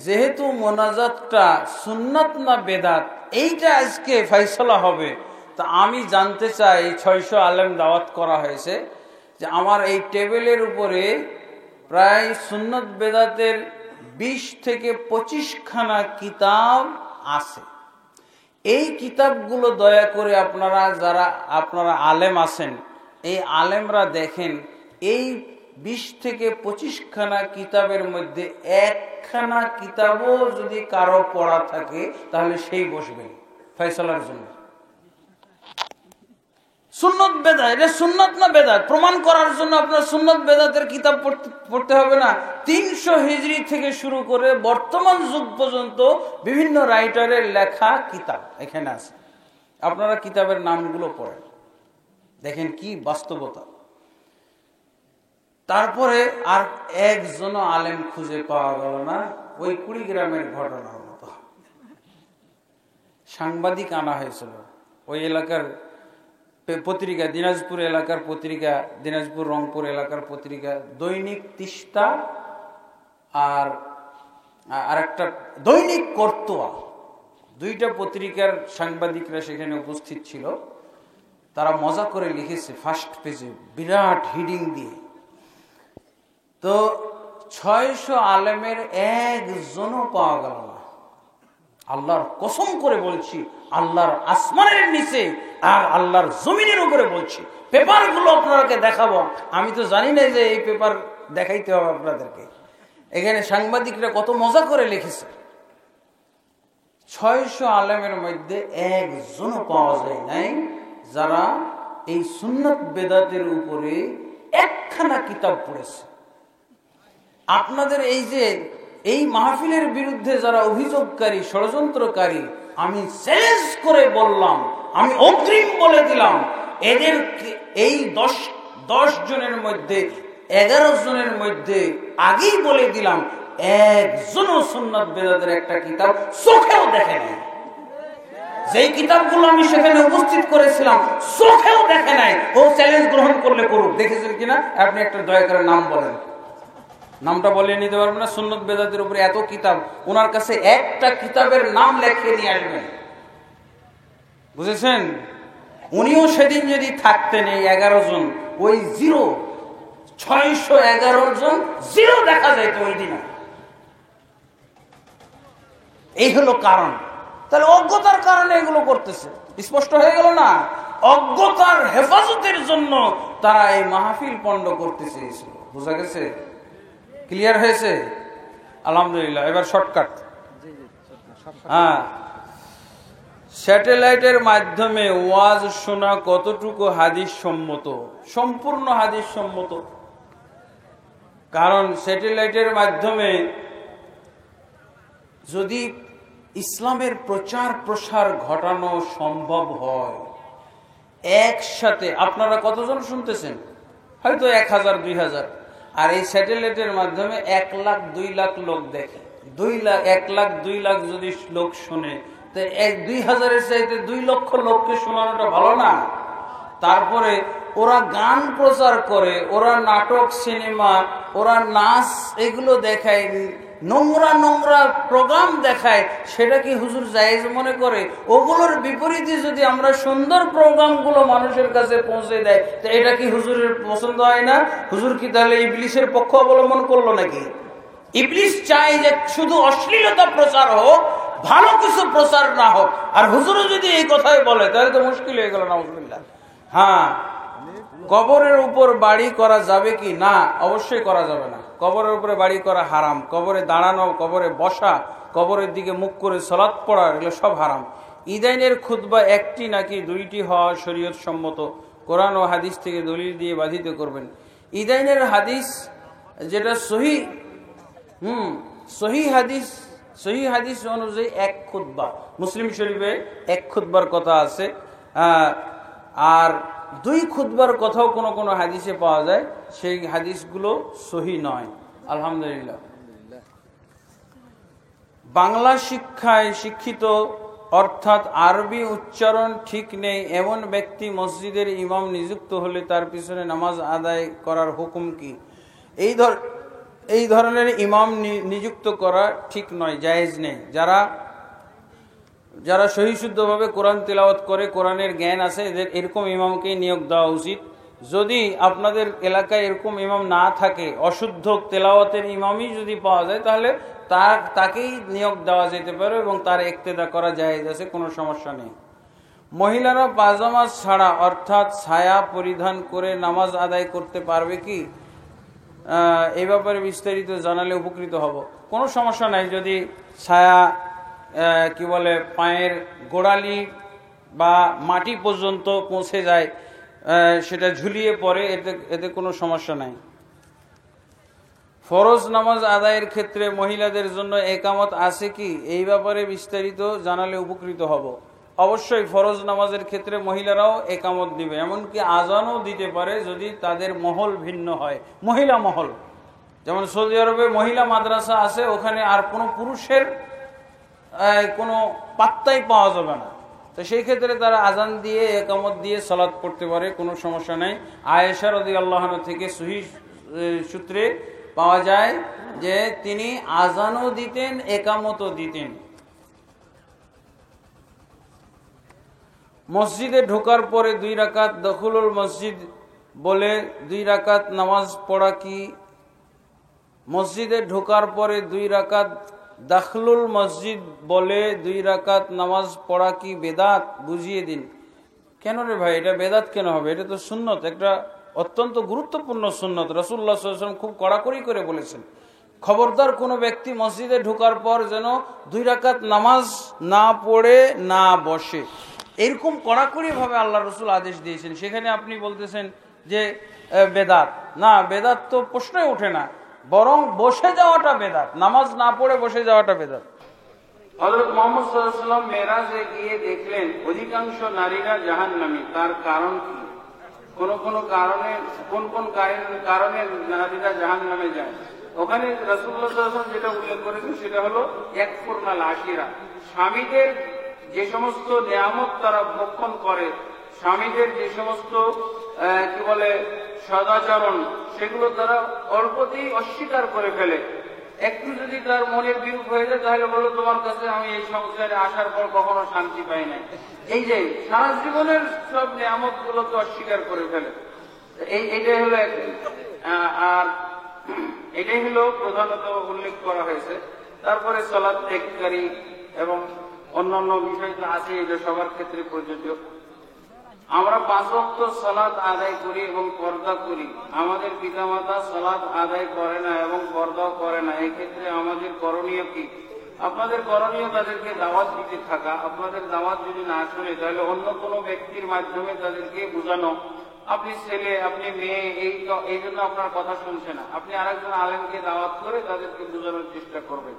যেহেতু মোনাজাতটা সুন্নাত না বেদাত, এইটা আজকে ফায়সালা হবে। তা আমি জানতে চাই, 600 আলেম দাওয়াত করা হয়েছে, যে আমার এই টেবিলের উপরে প্রায় সুন্নত বেদাতের 20 থেকে 25 খানা কিতাব আছে। এই কিতাবগুলো দয়া করে আপনারা আলেম আছেন, এই আলেমরা দেখেন, এই 20 থেকে 25 খানা কিতাবের মধ্যে একখানা কিতাবও যদি কারো পড়া থাকে তাহলে সেই বসবেন ফয়সালার জন্য। সুন্নত বেদাত, এটা সুন্নত না বেদাত প্রমাণ করার জন্য আপনার সুন্নত বেদাতের কিতাব পড়তে হবে না। 300 হিজরি থেকে শুরু করে বর্তমান যুগ পর্যন্ত বিভিন্ন রাইটারের লেখা কিতাব এখানে আছে। আপনারা কিতাবের নামগুলো পড়েন, দেখেন কি বাস্তবতা। তারপরে আর একজন আলেম খুঁজে পাওয়া গেল না, ওই কুড়িগ্রামের ঘটনার মতো। সাংবাদিক আনা হয়েছিল ওই এলাকার পত্রিকা, দিনাজপুর এলাকার পত্রিকা, দিনাজপুর রংপুর এলাকার পত্রিকা, দৈনিক তিস্তা আর একটা দৈনিক কর্তোয়া, 2টা পত্রিকার সাংবাদিকরা সেখানে উপস্থিত ছিল। তারা মজা করে লিখেছে ফার্স্ট পেজে বিরাট হিডিং দিয়ে। তো 600 আলেমের একজনও পাওয়া গেল না। আল্লাহর কসম করে বলছি, আল্লাহর আসমানের নিচে আর আল্লাহর জমিনের উপরে বলছি, পেপারগুলো আপনাদেরকে দেখাবো। আমি তো জানি না যে এই পেপার দেখাইতে হবে আপনাদেরকে। এখানে সাংবাদিকরা কত মজা করে লিখেছে। 600 আলেমের মধ্যে একজনও পাওয়া যায় নাই যারা এই সুন্নাত বেদাতের উপরে একখানা কিতাব পড়েছে। আপনাদের এই যে এই মাহফিলের বিরুদ্ধে যারা অভিযোগকারী, ষড়যন্ত্রকারী, আমি চ্যালেঞ্জ করে বললাম, আমি অগ্রিম বলে দিলাম, এদের এই 10 জনের মধ্যে 11 জনের মধ্যে আগেই বলে দিলাম, একজনও সুন্নাত বেদাতের একটা কিতাব চোখেও দেখে নাই। যেই কিতাবগুলো আমি সেখানে উপস্থিত করেছিলাম চোখেও দেখে নাই। ও চ্যালেঞ্জ গ্রহণ করলে করুক, দেখেছেন কিনা আপনি একটা দয়া করে নাম বলেন। নামটা বলে নিতে পারবেন না? সুন্নাত বেদাতের উপরে এত কিতাব, ওনার কাছে একটা কিতাবের নাম লেখে নিয়ে আসবেন, বুঝেছেন? উনিও সেদিন যদি থাকতেন এই 11 জন, ওই 611 জন জিরো দেখা যায় তো ওই দিন। এই হলো কারণ। তাহলে অজ্ঞতার কারণে এগুলো করতেছে, স্পষ্ট হয়ে গেল না? অজ্ঞতার হেফাজতের জন্য তারা এই মাহফিল পণ্ড করতে চেয়েছিল। বোঝা গেছে? ক্লিয়ার হয়েছে? আলহামদুলিল্লাহ। এবার শর্টকাট। হ্যাঁ, স্যাটেলাইটের মাধ্যমে ওয়াজ শোনা কতটুকু হাদিস সম্মত? সম্পূর্ণ হাদিস সম্মত। কারণ স্যাটেলাইটের মাধ্যমে যদি ইসলামের প্রচার প্রসার ঘটানো সম্ভব হয়, একসাথে আপনারা কতজন শুনতেছেন? হয়তো 1000 2000, আর এই স্যাটেলাইটের মাধ্যমে 1 লাখ 2 লাখ লোক দেখে। 1 লাখ 2 লাখ যদি লোক শুনে, তো 2000-এর চাইতে 2 লক্ষ লোককে শোনানোটা ভালো না? তারপরে ওরা গান প্রচার করে, ওরা নাটক, সিনেমা, ওরা নাচ, এগুলো দেখায়, নোংরা নোংরা প্রোগ্রাম দেখায়। সেটা কি হুজুর জায়েজ মনে করে? ওগুলোর বিপরীতে যদি আমরা সুন্দর প্রোগ্রামগুলো মানুষের কাছে পৌঁছে দেয়, তো এটা কি হুজুরের পছন্দ হয় না? হুজুর কি তাহলে ইবলিসের পক্ষ অবলম্বন করলো নাকি? ইবলিস চায় যে শুধু অশ্লীলতা প্রচার হোক, ভালো কিছু প্রচার না হোক। আর হুজুরও যদি এই কথাই বলে তাহলে তো মুশকিল হয়ে গেল। নাউজুবিল্লাহ। হ্যাঁ, কবরের উপর বাড়ি করা যাবে কি? না, অবশ্যই করা যাবে না। কবরের উপরে বাড়ি করা হারাম। কবরে দাঁড়ানো, কবরে বসা, কবরের দিকে মুখ করে সালাত পড়া, এগুলো সব হারাম। ঈদাইনের খুতবা একটি নাকি 2টি হওয়া শরীয়ত সম্মত। কোরআন ও হাদিস থেকে দলিল দিয়ে বাধিত করবেন। ঈদাইনের হাদিস যেটা সহি হাদিস অনুযায়ী 1 খুতবা। মুসলিম শরীফে 1 খুতবার কথা আছে, আর 2 খুতবার কথাও কোনো কোনো হাদিসে পাওয়া যায়। সেই হাদিসগুলো সহি নয়। আলহামদুলিল্লাহ। বাংলা শিক্ষায় শিক্ষিত অর্থাৎ আরবি উচ্চারণ ঠিক নেই এমন ব্যক্তি মসজিদের ইমাম নিযুক্ত হলে তার পিছনে নামাজ আদায় করার হুকুম কি? এই ধরনের ইমাম নিযুক্ত করা ঠিক নয়, জায়েজ নেই। যারা সহিশুদ্ধভাবে কোরআন তেলাওয়াত করে, কোরআনের জ্ঞান আছে, এদের এরকম ইমামকেই নিয়োগ দেওয়া উচিত। যদি আপনাদের এলাকায় এরকম ইমাম না থাকে, অশুদ্ধ তেলাওয়াতের ইমামই যদি পাওয়া যায়, তাহলে তাকেই নিয়োগ দেওয়া যেতে পারে এবং তার ইক্তেদা করা জায়েজ আছে, কোনো সমস্যা নেই। মহিলারা পাজামা ছাড়া অর্থাৎ ছায়া পরিধান করে নামাজ আদায় করতে পারবে কি? এই ব্যাপারে বিস্তারিত জানালে উপকৃত হব। কোনো সমস্যা নাই যদি ছায়া কি বলে পায়ের গোড়ালি বা মাটি পর্যন্ত পৌঁছে যায়, সেটা ঝুলিয়ে পড়ে, এতে কোনো সমস্যা নাই। ফরজ নামাজ আদায়ের ক্ষেত্রে মহিলাদের জন্য একামত আছে কি? এই ব্যাপারে বিস্তারিত জানালে উপকৃত হব। অবশ্যই ফরজ নামাজের ক্ষেত্রে মহিলারাও একামত দিবে, এমনকি আজানও দিতে পারে যদি তাদের মহল ভিন্ন হয়। মহিলা মহল, যেমন সৌদি আরবে মহিলা মাদ্রাসা আছে, ওখানে আর কোনো পুরুষের কোনো পাত্তাই পাওয়া যাবে না। তো সেই ক্ষেত্রে তারা আজান দিয়ে একামত দিয়ে সালাত পড়তে পারে, কোনো সমস্যা নেই। আয়েশা রাদিয়াল্লাহু আনহা থেকে সহিহ সূত্রে পাওয়া যায় যে তিনি আজানও দিতেন, একামতও দিতেন। মসজিদে ঢোকার পরে 2 রাকাত দখলুল মসজিদ বলে 2 রাকাত নামাজ পড়া কি মসজিদে ঢোকার পরে 2 রাকাত দাখলুল মসজিদ বলে 2 রাকাত নামাজ পড়া কি বেদাত? বুঝিয়ে দিন। কেন রে ভাই, এটা বেদাত কেন হবে? এটা তো সুন্নত, একটা অত্যন্ত গুরুত্বপূর্ণ সুন্নত। রাসূলুল্লাহ সাল্লাল্লাহু আলাইহি ওয়াসাল্লাম খুব কড়াকড়ি করে বলেছেন, খবরদার কোনো ব্যক্তি মসজিদে ঢোকার পর যেন 2 রাকাত নামাজ না পড়ে না বসে। এরকম কড়াকড়ি ভাবে আল্লাহ রসুল আদেশ দিয়েছেন। সেখানে আপনি বলতেছেন যে বেদাত। না, বেদাত তো প্রশ্নই ওঠে না, বরং বসে যাওয়াটা বেদাত, নামাজ না পড়ে বসে যাওয়াটা বেদাত। হযরত মুহাম্মদ সাল্লাল্লাহু আলাইহি ওয়াসাল্লাম মেরাজে গিয়ে দেখলেন অধিকাংশ নারীরা জাহান্নামী। তার কারণ কি? কোন কোন কারণে নারীরা জাহান্নামে যায়? ওখানে রাসূলুল্লাহ সাল্লাল্লাহু আলাইহি ওয়াসাল্লাম যেটা উল্লেখ করেছেন সেটা হলো ইয়াকফুরনাল আশিরা, স্বামীদের যে সমস্ত নিয়ামত তারা ভক্ষণ করে, স্বামীদের যে সমস্ত কি বলে সদাচরণ, সেগুলো তারা অল্পতেই অস্বীকার করে ফেলে। একটু যদি তার মনের বিরূপ হয়ে যায় তাহলে বলো, তোমার কাছে আমি এই সংসারে আসার পর কখনো শান্তি পাই নাই। এই যে সারা জীবনের সব নিয়ামত গুলো তো অস্বীকার করে ফেলে। এইটাই হলো আর এটাই হলো প্রধানত উল্লেখ করা হয়েছে। তারপরে সালাত ত্যাগকারী এবং অন্যান্য বিষয় তো আছে, এটা সবার ক্ষেত্রে প্রযোজ্য। আমরা 5 ওয়াক্ত সালাত আদায় করি এবং পর্দা করি, আমাদের পিতামাতা সালাত আদায় করে না এবং পর্দাও করে না, এই ক্ষেত্রে আমাদের করণীয় কি? আপনাদের করণীয় তাদেরকে দাওয়াত দিতে থাকা। আপনাদের দাওয়াত যদি না শুনে তাহলে অন্য কোনো ব্যক্তির মাধ্যমে তাদেরকে বোঝানো। আপনি ছেলে, আপনি মেয়ে, এই জন্য আপনার কথা শুনছে না, আপনি আরেকজন আলেমকে দাওয়াত করে তাদেরকে বোঝানোর চেষ্টা করবেন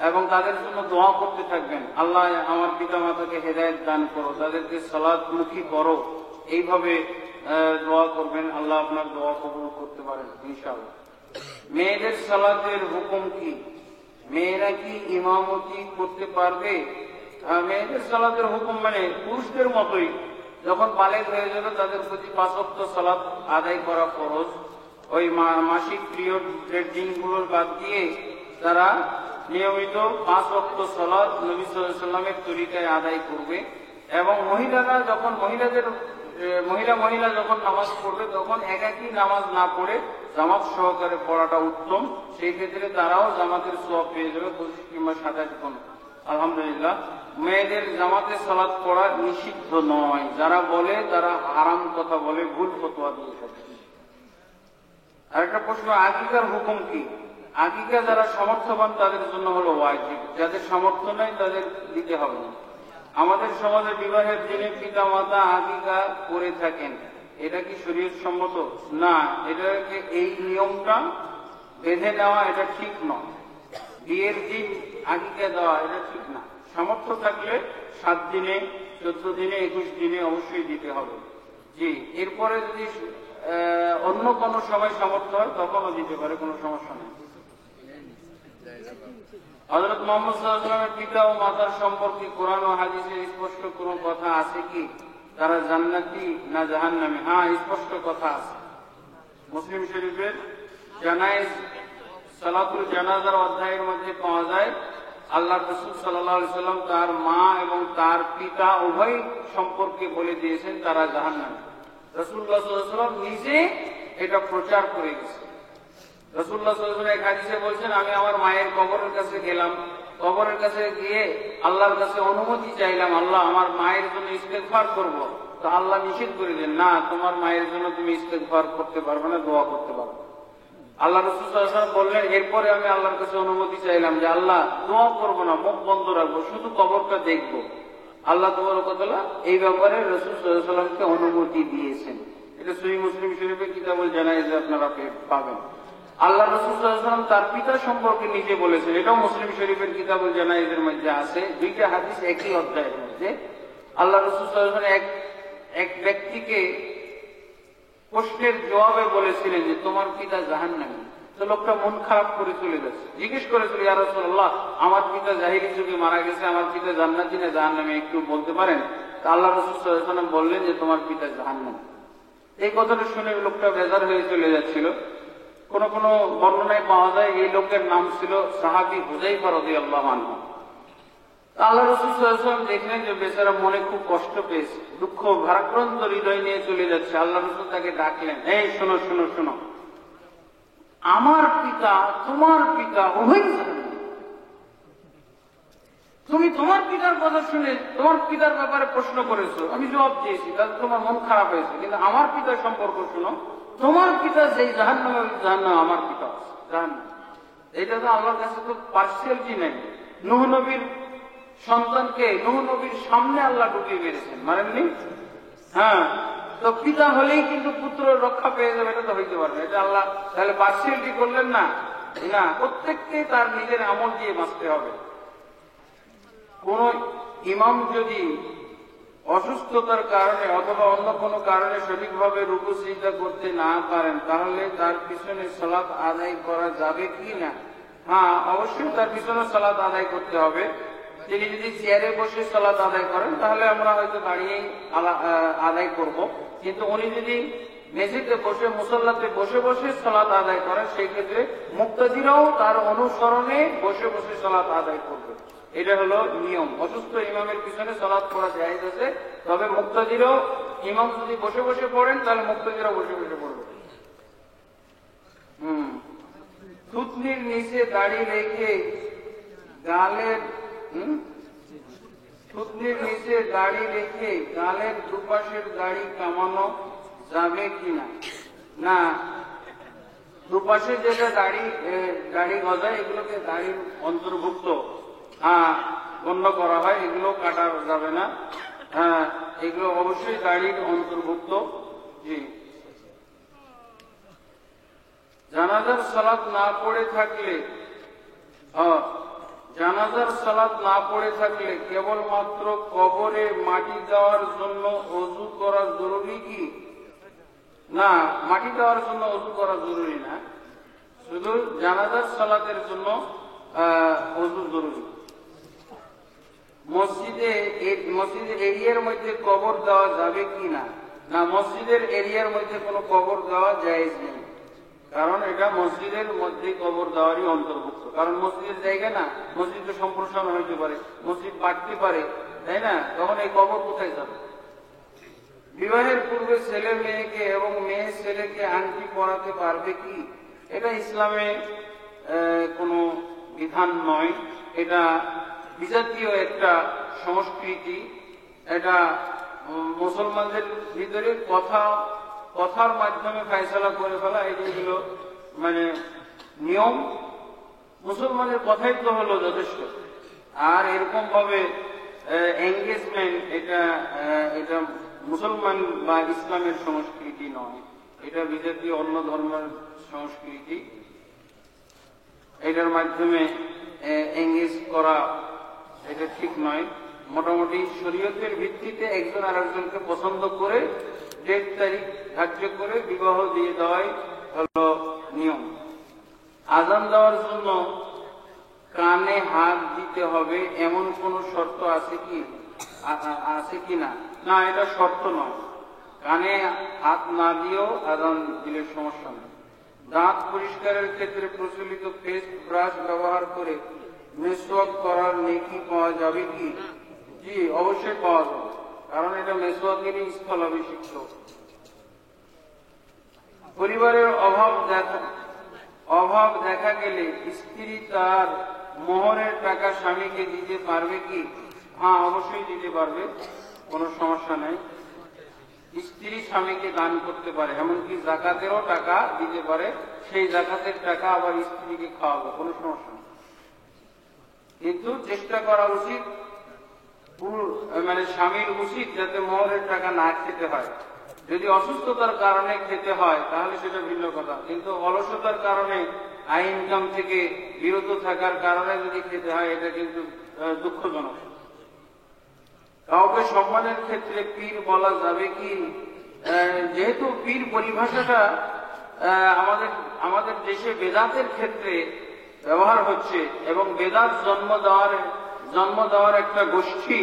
এবং তাদের জন্য দোয়া করতে থাকবেন, আল্লাহ আমার পিতা মাতাকে হেদায়েত দান করো, তাদেরকে সালাতমুখী করো। এইভাবে দোয়া করবেন, আল্লাহ আপনার দোয়া কবুল করতে পারেন ইনশাআল্লাহ। মেয়েদের সালাতের হুকুম কি? মেয়েরা কি ইমামতি করতে পারবে? মেয়েদের সালাতের হুকুম মানে পুরুষদের মতোই, যখন বালেগ হয়ে যাবে তাদের প্রতি 5 ওয়াক্ত সালাত আদায় করা ফরজ। ওই মাসিক পিরিয়ডের দিনগুলোর বাদ দিয়ে তারা নিয়মিত 5 ওয়াক্ত সালাত নবী সাল্লাল্লাহু আলাইহি ওয়াসাল্লামের তরিকায় আদায় করবে। এবং মহিলারা যখন মহিলা যখন নামাজ পড়বে তখন একাকী নামাজ না পড়ে জামাত সহকারে পড়াটা উত্তম। সেই ক্ষেত্রে তারাও জামাতের সওয়াব পেয়ে যাবে 25 কিংবা 27 গুণ। আলহামদুলিল্লাহ। মেয়েদের জামাতে সালাত পড়া নিষিদ্ধ নয়, যারা বলে তারা হারাম কথা বলে, ভুল ফতোয়া দিয়ে থাকে। আরেকটা প্রশ্ন, আকিকার হুকুম কি? আকিকা যারা সামর্থ্যবান তাদের জন্য হলো ওয়াজিব, যাদের সামর্থ্য নেই তাদের দিতে হবে না। আমাদের সমাজে বিবাহের দিনে পিতা মাতা আকিকা করে থাকেন, এটা কি শরীয়ত সম্মত? না, এটাকে এই নিয়মটা বেঁধে নেওয়া এটা ঠিক নয়। বিয়ের দিন আকিকা দেওয়া এটা ঠিক না। সামর্থ্য থাকলে 7 দিনে, 14 দিনে, 21 দিনে অবশ্যই দিতে হবে। জি, এরপরে যদি অন্য কোনো সময় সামর্থ্য হয় তখনও দিতে পারে, কোনো সমস্যা নেই। হযরত মুহাম্মদ সাল্লাল্লাহু আলাইহি ওয়াসাল্লামের পিতা ও মাতার সম্পর্কে কোরআন ও হাদিসে স্পষ্ট কোনো কথা আছে কি? তারা জান্নাতি না জাহান্নামী? হ্যাঁ, স্পষ্ট কথা আছে। মুসলিম শরীফের জানায়েজ সালাতুল জানাজার অধ্যায়ের মধ্যে পাওয়া যায়, আল্লাহ রাসূল সাল্লাল্লাহু আলাইহি ওয়াসাল্লাম তার মা এবং তার পিতা উভয় সম্পর্কে বলে দিয়েছেন তারা জাহান্নামী। রাসূলুল্লাহ সাল্লাল্লাহু আলাইহি ওয়াসাল্লাম নিজে এটা প্রচার করে গেছেন। রাসূলুল্লাহ সাল্লাল্লাহু আলাইহি ওয়াসাল্লাম এক হাদিসে বলছেন, আমি আমার মায়ের কবরের কাছে গেলাম, কবরের কাছে গিয়ে আল্লাহর কাছে অনুমতি চাইলাম, আল্লাহ আমার মায়ের জন্য ইস্তেগফার করব। তো আল্লাহ নিষেধ করে দিলেন, না, তোমার মায়ের জন্য তুমি ইস্তেগফার করতে পারবে না, দোয়া করতে পারবে। আল্লাহ রাসূল সাল্লাল্লাহু আলাইহি ওয়াসাল্লাম বললেন, এরপরে আমি আল্লাহর কাছে অনুমতি চাইলাম যে আল্লাহ দোয়া করবো না, মুখ বন্ধ রাখবো, শুধু কবরটা দেখবো। আল্লাহ তাবারক ওয়া তাআলা এই ব্যাপারে রাসূল সাল্লাল্লাহু আলাইহি ওয়াসাল্লামকে অনুমতি দিয়েছেন। এটা সহিহ মুসলিম শরীফের কিতাবুল জানায়েজে আপনারা পাবেন। আল্লাহ রাসূল সাল্লাল্লাহু আলাইহি ওয়াসাল্লাম তার পিতা সম্পর্কে নিজে বলেছেন, এটাও মুসলিম শরীফের কিতাবুল জানায়েজের মধ্যে আছে। 2টা হাদিস একই অধ্যায়ের মধ্যে। আল্লাহ রাসূল সাল্লাল্লাহু আলাইহি ওয়াসাল্লাম এক ব্যক্তিকে প্রশ্নের জবাবে বলেছিলেন যে তোমার পিতা জাহান্নামী। তো লোকটা মন খারাপ করে চলে গেছে, জিজ্ঞেস করেছিল, ইয়া রাসূলুল্লাহ, আমার পিতা জাহিলি যুগে মারা গেছে, আমার পিতা জান্নাতি না জাহান্নামী, একটু বলতে পারেন? আল্লাহ রাসূল সাল্লাল্লাহু আলাইহি ওয়াসাল্লাম বললেন যে তোমার পিতা জাহান্নামী। এই কথাটা শুনে লোকটা বেজার হয়ে চলে যাচ্ছিল। কোন কোন বর্ণনায় পাওয়া যায় এই লোকের নাম ছিল সাহাবী হুযায়ফা রাদিয়াল্লাহু আনহু। আল্লাহ রাসূল সাল্লাল্লাহু আলাইহি ওয়াসাল্লাম দেখলেন যে বেচারা মনে খুব কষ্ট পেয়েছে, দুঃখ ভারাক্রান্ত হৃদয় নিয়ে চলে যাচ্ছে। আল্লাহ রাসূল তাকে ডাকলেন, এই শোনো শোনো শোনো, আমার পিতা তোমার পিতা উভয় জাহান্নামী। তুমি তোমার পিতার কথা শুনে তোমার পিতার ব্যাপারে প্রশ্ন করেছো, আমি জবাব দিয়েছি, তাহলে তোমার মন খারাপ হয়েছে। কিন্তু আমার পিতার সম্পর্ক শুনো, তোমার পিতা যেই জাহান্নামে, জাহান্নাম আমার পিতা জাহান্নাম। এটা তো আল্লাহর কাছে তো পার্সিয়ালিটি নেই। নূহ নবীর সন্তানকে নূহ নবীর সামনে আল্লাহ ঢুকিয়ে মেরেছেন, মারেননি? হ্যাঁ, তো পিতা হলেই কিন্তু পুত্র রক্ষা পেয়ে যাবে, এটা তো হইতে পারবে। এটা আল্লাহ তাহলে পার্সিয়ালিটি করলেন না? না, প্রত্যেককে তার নিজের আমল দিয়ে বাঁচতে হবে। কোন ইমাম যদি অসুস্থতার কারণে অথবা অন্য কোনো কারণে সঠিকভাবে রুকু সিজদা করতে না পারেন, তাহলে তার পিছনে সালাত আদায় করা যাবে কি না? হ্যাঁ, অবশ্যই তার পিছনে সালাত আদায় করতে হবে। তিনি যদি চেয়ারে বসে সালাত আদায় করেন তাহলে আমরা হয়তো দাঁড়িয়েই আদায় করব। কিন্তু উনি যদি মেঝেতে বসে মুসল্লাতে বসে বসে সালাত আদায় করেন, সেই ক্ষেত্রে মুক্তাদিরাও তার অনুসরণে বসে বসে সালাত আদায় করবে। এটা হলো নিয়ম। অসুস্থ ইমামের পিছনে সালাত পড়া জায়েজ আছে, তবে মুক্তাদিরাও ইমাম যদি বসে বসে পড়েন তাহলে মুক্তাদিরাও বসে বসে পড়বে। থুতনির নিচে দাড়ি রেখে গালের থুতনির নিচে দাড়ি রেখে গালের দুপাশের দাড়ি কামানো যাবে কিনা? না, দুপাশে যেটা দাড়ি গজায় এগুলোকে দাড়ির অন্তর্ভুক্ত গণ্য করা হয়, এগুলো কাটা যাবে না। হ্যাঁ, এগুলো অবশ্যই দাড়ির অন্তর্ভুক্ত। জি, জানাজার সালাত না পড়ে থাকলে কেবলমাত্র কবরে মাটি দেওয়ার জন্য ওযু করা জরুরি কি? না, মাটি দেওয়ার জন্য ওযু করা জরুরি না, শুধু জানাজার সালাতের জন্য ওযু জরুরি। মসজিদের এরিয়ার মধ্যে কবর দেওয়া যাবে কি না? না, মসজিদের এরিয়ার মধ্যে কোনো কবর দেওয়া জায়েজ নেই, কারণ এটা মসজিদের মধ্যে কবর দেওয়ারই অন্তর্ভুক্ত। কারণ মসজিদের জায়গা না, মসজিদে সম্প্রসারণ হইতে পারে, মসজিদ বাড়তে পারে, তাই না? তখন এই কবর কোথায় যাবে? বিবাহের পূর্বে ছেলে মেয়েকে এবং মেয়ে ছেলেকে আংটি পরাতে পারবে কি? এটা ইসলামে কোনো বিধান নয়, এটা বিজাতীয় একটা সংস্কৃতি। এটা মুসলমানদের ভিতরে কথার মাধ্যমে ফয়সালা করে ফেলা, এগুলো মানে নিয়ম। মুসলমানের কথাই তো হলো যথেষ্ট। আর এরকম ভাবে এঙ্গেজমেন্ট, এটা মুসলমান বা ইসলামের সংস্কৃতি নয়, এটা বিজাতীয় অন্য ধর্মের সংস্কৃতি। এটার মাধ্যমে এঙ্গেজ করা এটা ঠিক নয়। মোটামুটি শরীয়তের ভিত্তিতে একজন আর একজনকে পছন্দ করে ডেট তারিখ ধার্য করে বিবাহ দিয়ে দেওয়াই হলো নিয়ম। আযান দেওয়ার জন্য কানে হাত দিতে হবে এমন কোন শর্ত আছে কি না? না, এটা শর্ত নয়। কানে হাত না দিয়েও আযান দিলে সমস্যা নেই। দাঁত পরিষ্কারের ক্ষেত্রে প্রচলিত পেস্ট ব্রাশ ব্যবহার করে মেসওয়াক করার নেকি পাওয়া যাবে কি? জি, অবশ্যই পাওয়া যাবে, কারণ এটা মেসওয়াকেরই স্থলাভিষিক্ত। পরিবারের অভাব দেখা গেলে স্ত্রী তার মোহরের টাকা স্বামীকে দিতে পারবে কি? হ্যাঁ, অবশ্যই দিতে পারবে, কোনো সমস্যা নেই। স্ত্রী স্বামীকে দান করতে পারে, এমনকি যাকাতেরও টাকা দিতে পারে, সেই যাকাতের টাকা আবার স্ত্রীকে খাওয়াবে, কোনো সমস্যা নেই। কিন্তু চেষ্টা করা উচিত, মানে স্বামীর উচিত যাতে মোহরের টাকা না খেতে হয়। যদি অসুস্থতার কারণে খেতে হয় তাহলে সেটা ভিন্ন কথা, কিন্তু অলসতার কারণে আয় ইনকাম থেকে বিরত থাকার কারণে যদি খেতে হয় এটা কিন্তু দুঃখজনক। কাউকে সম্মানের ক্ষেত্রে পীর বলা যাবে কি? যেহেতু পীর পরিভাষাটা আমাদের দেশে বেদাতের ক্ষেত্রে ব্যবহার হচ্ছে এবং বেদাত জন্ম দেওয়ার একটা গোষ্ঠী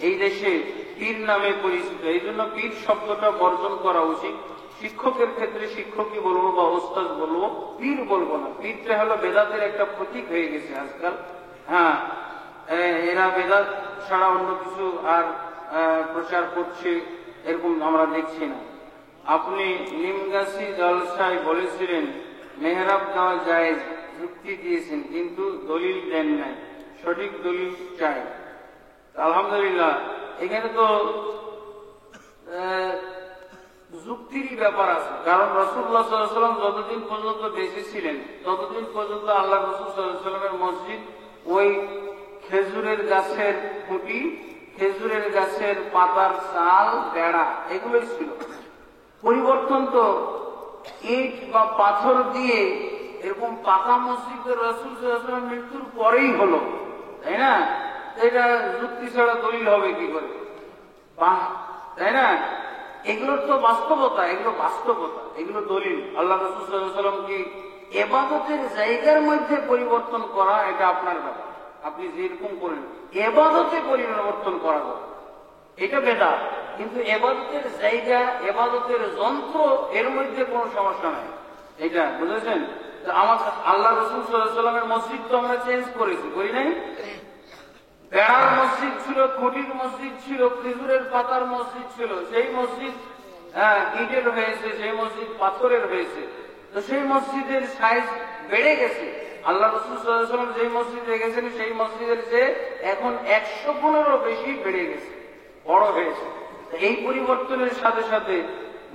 এই দেশে পীর নামে পরিচিত, এই জন্য পীর শব্দটা বর্জন করা উচিত। শিক্ষকের ক্ষেত্রে শিক্ষকই বলবো বা ওস্তাদ বলবো, পীর বলবো না। পীরটা হলো বেদাতের একটা প্রতীক হয়ে গেছে আজকাল। হ্যাঁ, এরা বেদাত ছাড়া অন্য কিছু আর প্রচার করছে, এরকম আমরা দেখছি না। আপনি নিমগাছি জলসায় বলেছিলেন মেহরাব দেওয়া জায়েজ যুক্তি দিয়েছেন, কিন্তু দলিল দেন নাই, সঠিক দলিল চাই। আলহামদুলিল্লাহ, এখানে তো যুক্তিরই ব্যাপার আছে, কারণ রাসূলুল্লাহ সাল্লাল্লাহু আলাইহি ওয়াসাল্লাম যতদিন পর্যন্ত বেঁচে ছিলেন ততদিন পর্যন্ত আল্লাহ রাসূল সাল্লাল্লাহু আলাইহি ওয়াসাল্লামের মসজিদ ওই খেজুরের গাছের খুঁটি, খেজুরের গাছের পাতার চাল, বেড়া, এগুলোই ছিল। পরিবর্তন তো ইট বা পাথর দিয়ে এরকম পাকা মসজিদের রাসূল সাল্লাল্লাহু আলাইহি ওয়াসাল্লামের মৃত্যুর পরেই হলো, তাই না? এটা যুক্তি ছাড়া দলিল হবে কি করে, তাই না? এগুলোর তো বাস্তবতা, এগুলো বাস্তবতা, এগুলো দলিল। আল্লাহ রাসূল সাল্লাল্লাহু আলাইহি ওয়াসাল্লাম কি ইবাদতের জায়গার মধ্যে পরিবর্তন করা, এটা আপনার ব্যাপার, আপনি যেরকম করেন ইবাদতে পরিবর্তন করা যাবে, এটা বেদাত। কিন্তু ইবাদতের জায়গা, ইবাদতের যন্ত্র, এর মধ্যে কোনো সমস্যা নাই, এটা বুঝেছেন? আমার আল্লাহ রাসূল সাল্লাল্লাহু আলাইহি ওয়াসাল্লামের মসজিদ তো আমরা চেঞ্জ করেছি, করি নাই? বেড়ার মসজিদ ছিল, খুঁটির মসজিদ ছিল, খেজুরের পাতার মসজিদ ছিল, সেই মসজিদ ইটের হয়েছে, সেই মসজিদ পাথরের হয়েছে। তো সেই মসজিদের সাইজ বেড়ে গেছে। আল্লাহ রাসূল সাল্লাল্লাহু আলাইহি ওয়াসাল্লাম যেই মসজিদে গেছেন সেই মসজিদের চেয়ে এখন 100 গুণেরও বেশি বেড়ে গেছে, বড় হয়েছে। এই পরিবর্তনের সাথে সাথে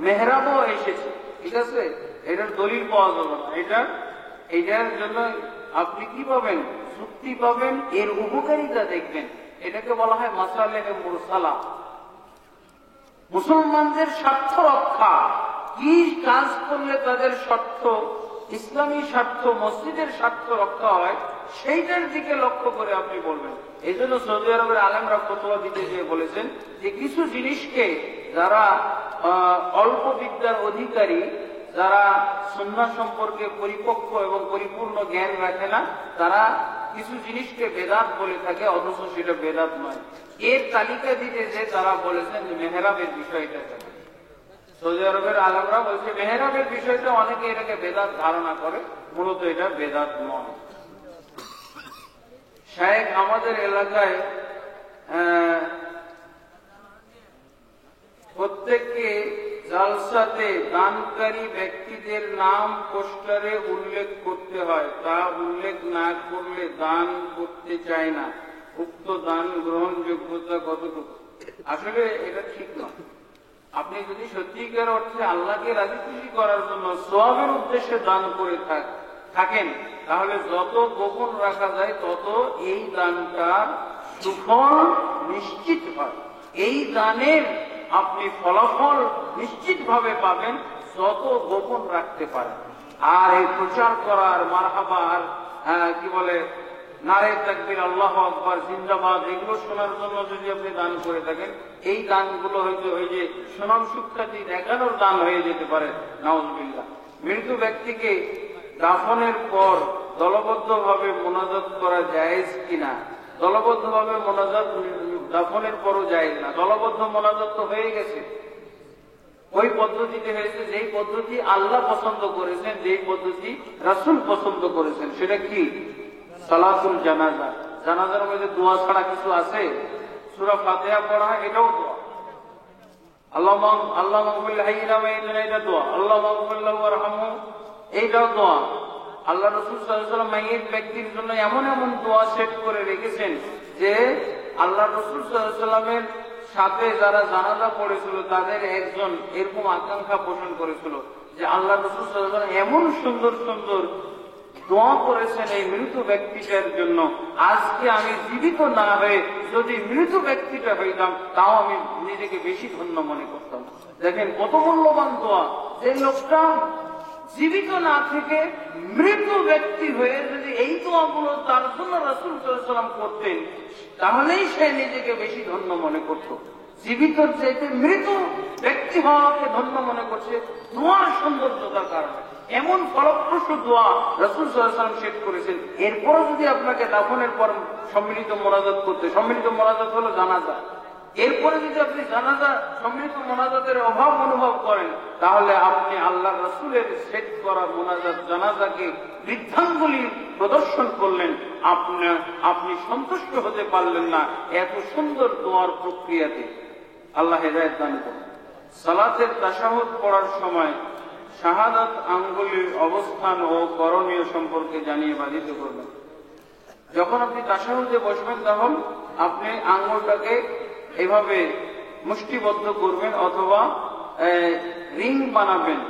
মেহরাবও এসেছে, ঠিক আছে? এটার দলিল পাওয়া যাবে না, এটার জন্য আপনি কি পাবেন? যুক্তি পাবেন, এর উপকারিতা দেখবেন। এটাকে বলা হয় মাসালেহে মুরসালা। মুসলমানদের স্বার্থ রক্ষা, কি কাজ করলে তাদের স্বার্থ, ইসলামী স্বার্থ, মসজিদের স্বার্থ রক্ষা হয়, সেইটার দিকে লক্ষ্য করে আপনি বলবেন। এই জন্য সৌদি আরবের আলেমরা ফতোয়া দিতে গিয়ে বলেছেন যে কিছু জিনিসকে যারা অল্প বিদ্যার অধিকারী, যারা সুন্নাহ সম্পর্কে পরিপক্ক এবং পরিপূর্ণ জ্ঞান রাখে না, তারা কিছু জিনিসকে বেদাত বলে থাকে, অথচ সেটা বেদাত নয়। এর তালিকা দিতে যে তারা বলেছেন যে মেহরাবের বিষয়টা, সৌদি আরবের আলেমরা বলছে মেহরাবের বিষয়টা অনেকে এটাকে বেদাত ধারণা করে, মূলত এটা বেদাত নয়। শায়েখ আমাদের এলাকায় প্রত্যেককে জালসাতে দানকারী ব্যক্তিদের নাম পোস্টারে উল্লেখ করতে হয়, তা উল্লেখ না করলে দান করতে চায় না। উক্ত দান গ্রহণযোগ্যতা কতটুকু? আসলে এটা ঠিক নয়। আপনি যদি সত্যিকার অর্থে আল্লাহকে রাজি খুশি করার জন্য সওয়াবের উদ্দেশ্যে দান করে থাকেন, তাহলে যত গোপন রাখা যায় তত এই দানটার সুফল নিশ্চিত হয়। এই দানের আপনি ফলাফল নিশ্চিত ভাবে পাবেন যত গোপন রাখতে পারেন। আর এই প্রচার করার মারহাবা, আর কি বলে নারে তাকবীর, আল্লাহু আকবার, জিন্দাবাদ, এগুলো শোনার জন্য যদি আপনি দান করে থাকেন, এই দানগুলো হয়তো ওই যে সুনাম সুখ্যাতি দেখানোর দান হয়ে যেতে পারে, নাউযুবিল্লাহ। মৃত ব্যক্তিকে দাফনের পর দলবদ্ধভাবে মোনাজাত করা জায়েজ কিনা? দলবদ্ধভাবে মোনাজাত দাফনের পরও জায়েজ না। দলবদ্ধ মোনাজাত তো হয়ে গেছে, ওই পদ্ধতিতে হয়েছে যেই পদ্ধতি আল্লাহ পছন্দ করেছেন, যেই পদ্ধতি রাসূল পছন্দ করেছেন। সেটা কি? সালাতুল জানাজা। জানাজার মধ্যে দোয়া ছাড়া কিছু আছে? সূরা ফাতিহা পড়া, এটাও দোয়া। আল্লাহ মাগফির হাইয়িনা মাইয়িতিনা, এটা দোয়া। আল্লাহ মাগফির লাহু ওয়ারহামহু, এইটাও দোয়া। আল্লাহ রাসূল সাল্লাল্লাহু আলাইহি ওয়াসাল্লাম মাইয়িত ব্যক্তির জন্য এমন এমন দোয়া সেট করে রেখেছেন যে আল্লাহ রাসূল সাল্লাল্লাহু আলাইহি ওয়াসাল্লামের সাথে যারা জানাজা পড়েছিল তাদের একজন এরকম আকাঙ্ক্ষা পোষণ করেছিল যে আল্লাহ রাসূল সাল্লাল্লাহু আলাইহি ওয়াসাল্লাম এমন সুন্দর সুন্দর দোয়া করেছেন এই মৃত ব্যক্তিটার জন্য, আজকে আমি জীবিত না হয়ে যদি মৃত ব্যক্তিটা হইতাম তাও আমি নিজেকে বেশি ধন্য মনে করতাম। দেখেন কত মূল্যবান দোয়া। যে লোকটা জীবিত না থেকে মৃত ব্যক্তি হয়ে যদি এই দোয়াগুলো তার জন্য রাসূল সাল্লাল্লাহু আলাইহি ওয়াসাল্লাম করতেন, তাহলেই সে নিজেকে বেশি ধন্য মনে করত। জীবিতর চাইতে মৃত ব্যক্তি হওয়াকে ধন্য মনে করছে দোয়ার সৌন্দর্যতার কারণে। এমন ফলপ্রসূ দোয়া রাসূল সাল্লাল্লাহু আলাইহি ওয়াসাল্লাম সেট করেছেন। এরপরও যদি আপনাকে দাফনের পর সম্মিলিত মোনাজাত করতে, সম্মিলিত মোনাজাত হলো জানাজা, এরপরে যদি আপনি জানাজা সম্মিলিত মোনাজাতের অভাব অনুভব করেন, তাহলে আপনি আল্লাহ রাসূলের সেট করা মোনাজাত জানাজাকে বৃদ্ধাঙ্গুলি প্রদর্শন করলেন, আপনি সন্তুষ্ট হতে পারলেন না এত সুন্দর দোয়ার প্রক্রিয়াতে। আল্লাহ হেদায়েত দান করুন। সালাতের তাশাহুদ পড়ার সময় শাহাদাত আঙ্গুলির অবস্থান ও করণীয় সম্পর্কে জানিয়ে বাধিত করবেন। যখন আপনি তাশাহুদে বসবেন তখন আপনি আঙ্গুলটাকে এভাবে মুষ্টিবদ্ধ করবেন অথবা রিং বানাবেন,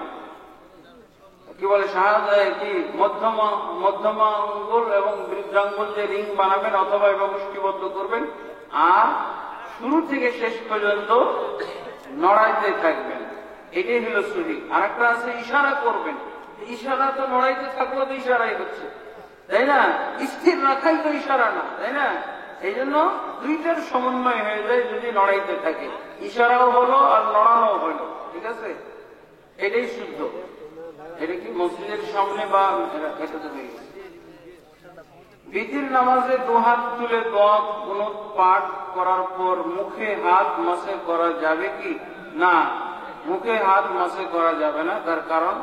কি বলে কি মধ্যমা আঙ্গুল এবং বৃদ্ধাঙ্গুল যে রিং বানাবেন অথবা এভাবে মুষ্টিবদ্ধ করবেন, আর শুরু থেকে শেষ পর্যন্ত নড়াইতে থাকবেন। এটাই হলো সহি। আর একটা আছে ইশারা করবেন। ইশারা তো নড়াইতে থাকলেও তো ইশারাই হচ্ছে, তাই না? স্থির রাখাই তো ইশারা না, তাই না? এই জন্য দুইটার সমন্বয় হয়ে যায় যদি নড়াইতে থাকে, ইশারাও হলো আর নড়ানোও হলো, ঠিক আছে? এটাই শুদ্ধ। এটা কি মসজিদের সামনে বা এটা তো হয়ে গেছে। বিতির নামাজে দুহাত তুলে দোয়া কুনুত পাঠ করার পর মুখে হাত মাসে করা যাবে কি? না, মুখে হাত মাসে করা যাবে না। তার কারণ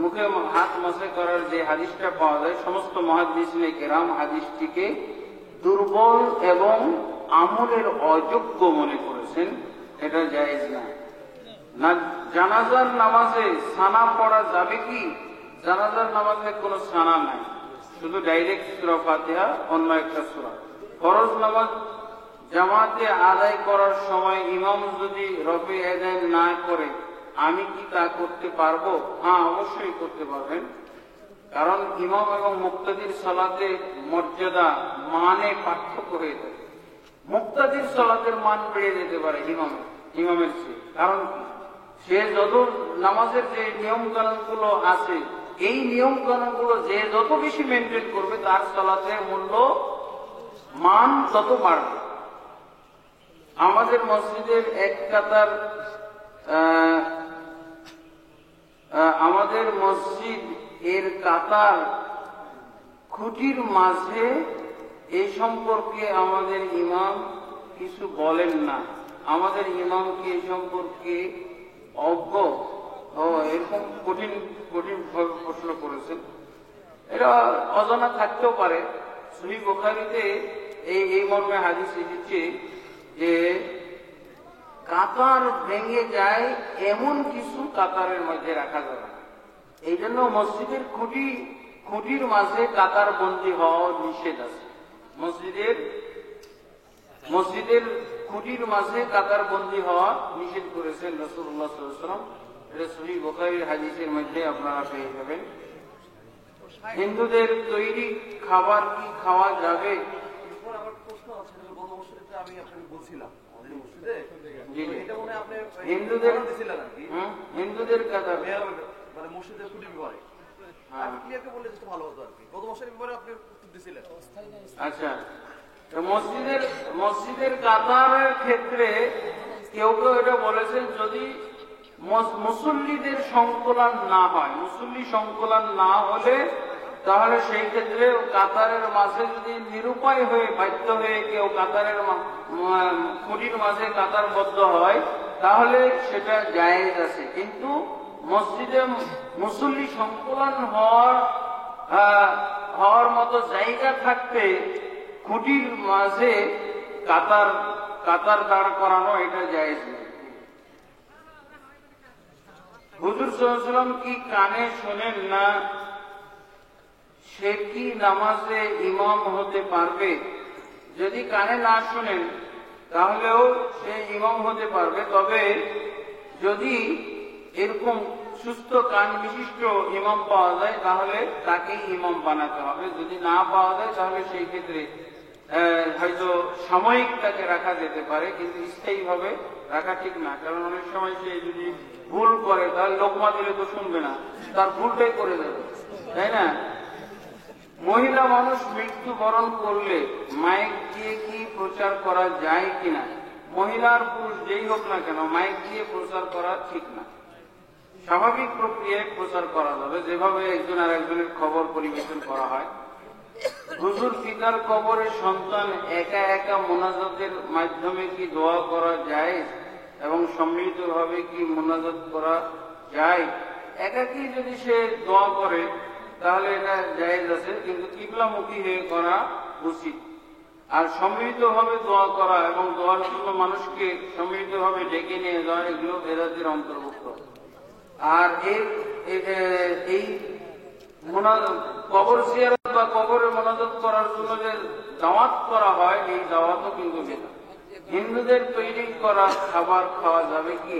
মুখে হাত মাসে করার যে হাদিসটা পাওয়া যায়, সমস্ত মুহাদ্দিসিনে কেরাম হাদিসটিকে দুর্বল এবং আমলের অযোগ্য মনে করেছেন, এটা জায়েজ না। না, জানাজার নামাজে সানা পড়া যাবে কি? জানাজার নামাজে কোনো সানা নাই, শুধু ডাইরেক্ট সূরা ফাতিহা, অন্য একটা সূরা। ফরজ নামাজ জামাতে আদায় করার সময় ইমাম যদি রফে আদায় না করে আমি কি তা করতে পারবো? হ্যাঁ, অবশ্যই করতে পারবেন। কারণ ইমাম এবং মুক্তাদির সালাতে মর্যাদা মানে পার্থক্য হয়ে থাকে। মুক্তাদির সালাতের মান বেড়ে যেতে পারে ইমামের চেয়ে। কারণ সে যত নামাজের যে নিয়ম কানুন গুলো আছে, এই নিয়ম কানুন গুলো যে যত বেশি মেনটেন করবে তার সালাতের মূল্য মান তত বাড়বে। আমাদের মসজিদের এক কাতার আমাদের মসজিদ এর কাতার খুঁটির মাঝে এই সম্পর্কে আমাদের ইমাম কিছু বলেন না। আমাদের ইমাম কি এই সম্পর্কে অজ্ঞ? এরকম কঠিন প্রশ্ন করেছেন। এটা অজানা থাকতেও পারে। সহিহ বুখারীতে এই মর্মে হাদিস এসেছে যে কাতার ভেঙে যায় এমন কিছু কাতারের মধ্যে রাখা যাবে না। এই জন্য মসজিদের খুঁটির মাঝে কাতার বন্দী হওয়া নিষেধ আছে। মসজিদের খুঁটির মাঝে কাতার বন্দী হওয়া নিষেধ করেছেন রাসূলুল্লাহ সাল্লাল্লাহু আলাইহি ওয়াসাল্লাম। এটা সহিহ বুখারীর হাদিসের মধ্যে আপনারা পেয়ে যাবেন। হিন্দুদের তৈরি খাবার কি খাওয়া যাবে? হিন্দুদের কাতার মসজিদের খুঁটি বিভাগে আচ্ছা, মসজিদের কাতারের ক্ষেত্রে কেউ কেউ এটা বলেছেন যদি মুসল্লিদের সংকলন না হয়, মুসল্লি সংকলন না হলে তাহলে সেই ক্ষেত্রে কাতারের মাঝে যদি নিরুপায় হয়ে বাধ্য হয়ে কেউ কাতারের খুঁটির মাঝে কাতারবদ্ধ হয় তাহলে সেটা জায়েজ আছে। কিন্তু মসজিদে মুসল্লি সংকলন হওয়ার মতো জায়গা থাকতে খুঁটির মাঝে কাতার দাঁড় করানো এটা জায়েজ নেই। হুজুর সাল্লাল্লাহু আলাইহি ওয়াসাল্লাম কি কানে শোনেন না, সে কি নামাজে ইমাম হতে পারবে? যদি কানে না শোনেন তাহলেও সে ইমাম হতে পারবে। তবে যদি এরকম সুস্থ কান বিশিষ্ট ইমাম পাওয়া যায় তাহলে তাকে ইমাম বানাতে হবে। যদি না পাওয়া যায় তাহলে সেই ক্ষেত্রে হয়তো সাময়িক তাকে রাখা যেতে পারে, কিন্তু স্থায়ী ভাবে রাখা ঠিক না। কারণ অনেক সময় সে যদি ভুল করে তাহলে লোকমা দিলে তো শুনবে না, তার ভুলটাই করে দেবে, তাই না? মহিলা মানুষ মৃত্যুবরণ করলে মাইক দিয়ে কি প্রচার করা যায় কিনা? মহিলার পুরুষ যেই হোক না কেন মাইক দিয়ে প্রচার করা ঠিক না। স্বাভাবিক প্রক্রিয়ায় প্রচার করা যাবে, যেভাবে একজন আর একজনের খবর পরিবেশন করা হয়। হুজুর পিতার কবরে সন্তান একা একা মোনাজাতের মাধ্যমে কি দোয়া করা যায় এবং সম্মিলিতভাবে কি মোনাজাত করা যায়? একাকী যদি সে দোয়া করে তাহলে এটা জায়েজ আছে, কিন্তু কিবলামুখী হয়ে করা উচিত। আর সম্মিলিতভাবে দোয়া করা এবং দোয়ার জন্য মানুষকে সম্মিলিতভাবে ডেকে নিয়ে যাওয়া এগুলো বেদাতের অন্তর্ভুক্ত। আর এই কবর জিয়ারত বা কবরে মোনাজাত করার জন্য যে দাওয়াত করা হয়, এই দাওয়াতও কিন্তু বেদাত। হিন্দুদের তৈরি করা খাবার খাওয়া যাবে কি?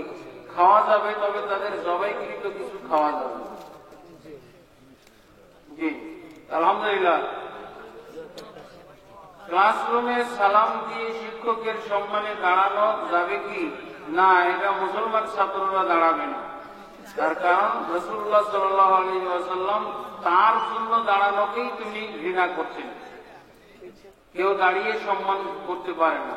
খাওয়া যাবে, তবে তাদের জবাইকৃত কিছু খাওয়া যাবে। জি আলহামদুলিল্লাহ। ক্লাসরুমে সালাম দিয়ে শিক্ষকের সম্মানে দাঁড়ানো যাবে কি? না, এটা মুসলমান ছাত্ররা দাঁড়াবে না। তার কারণ রাসূলুল্লাহ সাল্লাল্লাহু আলাইহি ওয়াসাল্লাম তার জন্য দাঁড়ানোকেই তিনি ঘৃণা করতেন। কেউ দাঁড়িয়ে সম্মান করতে পারে না।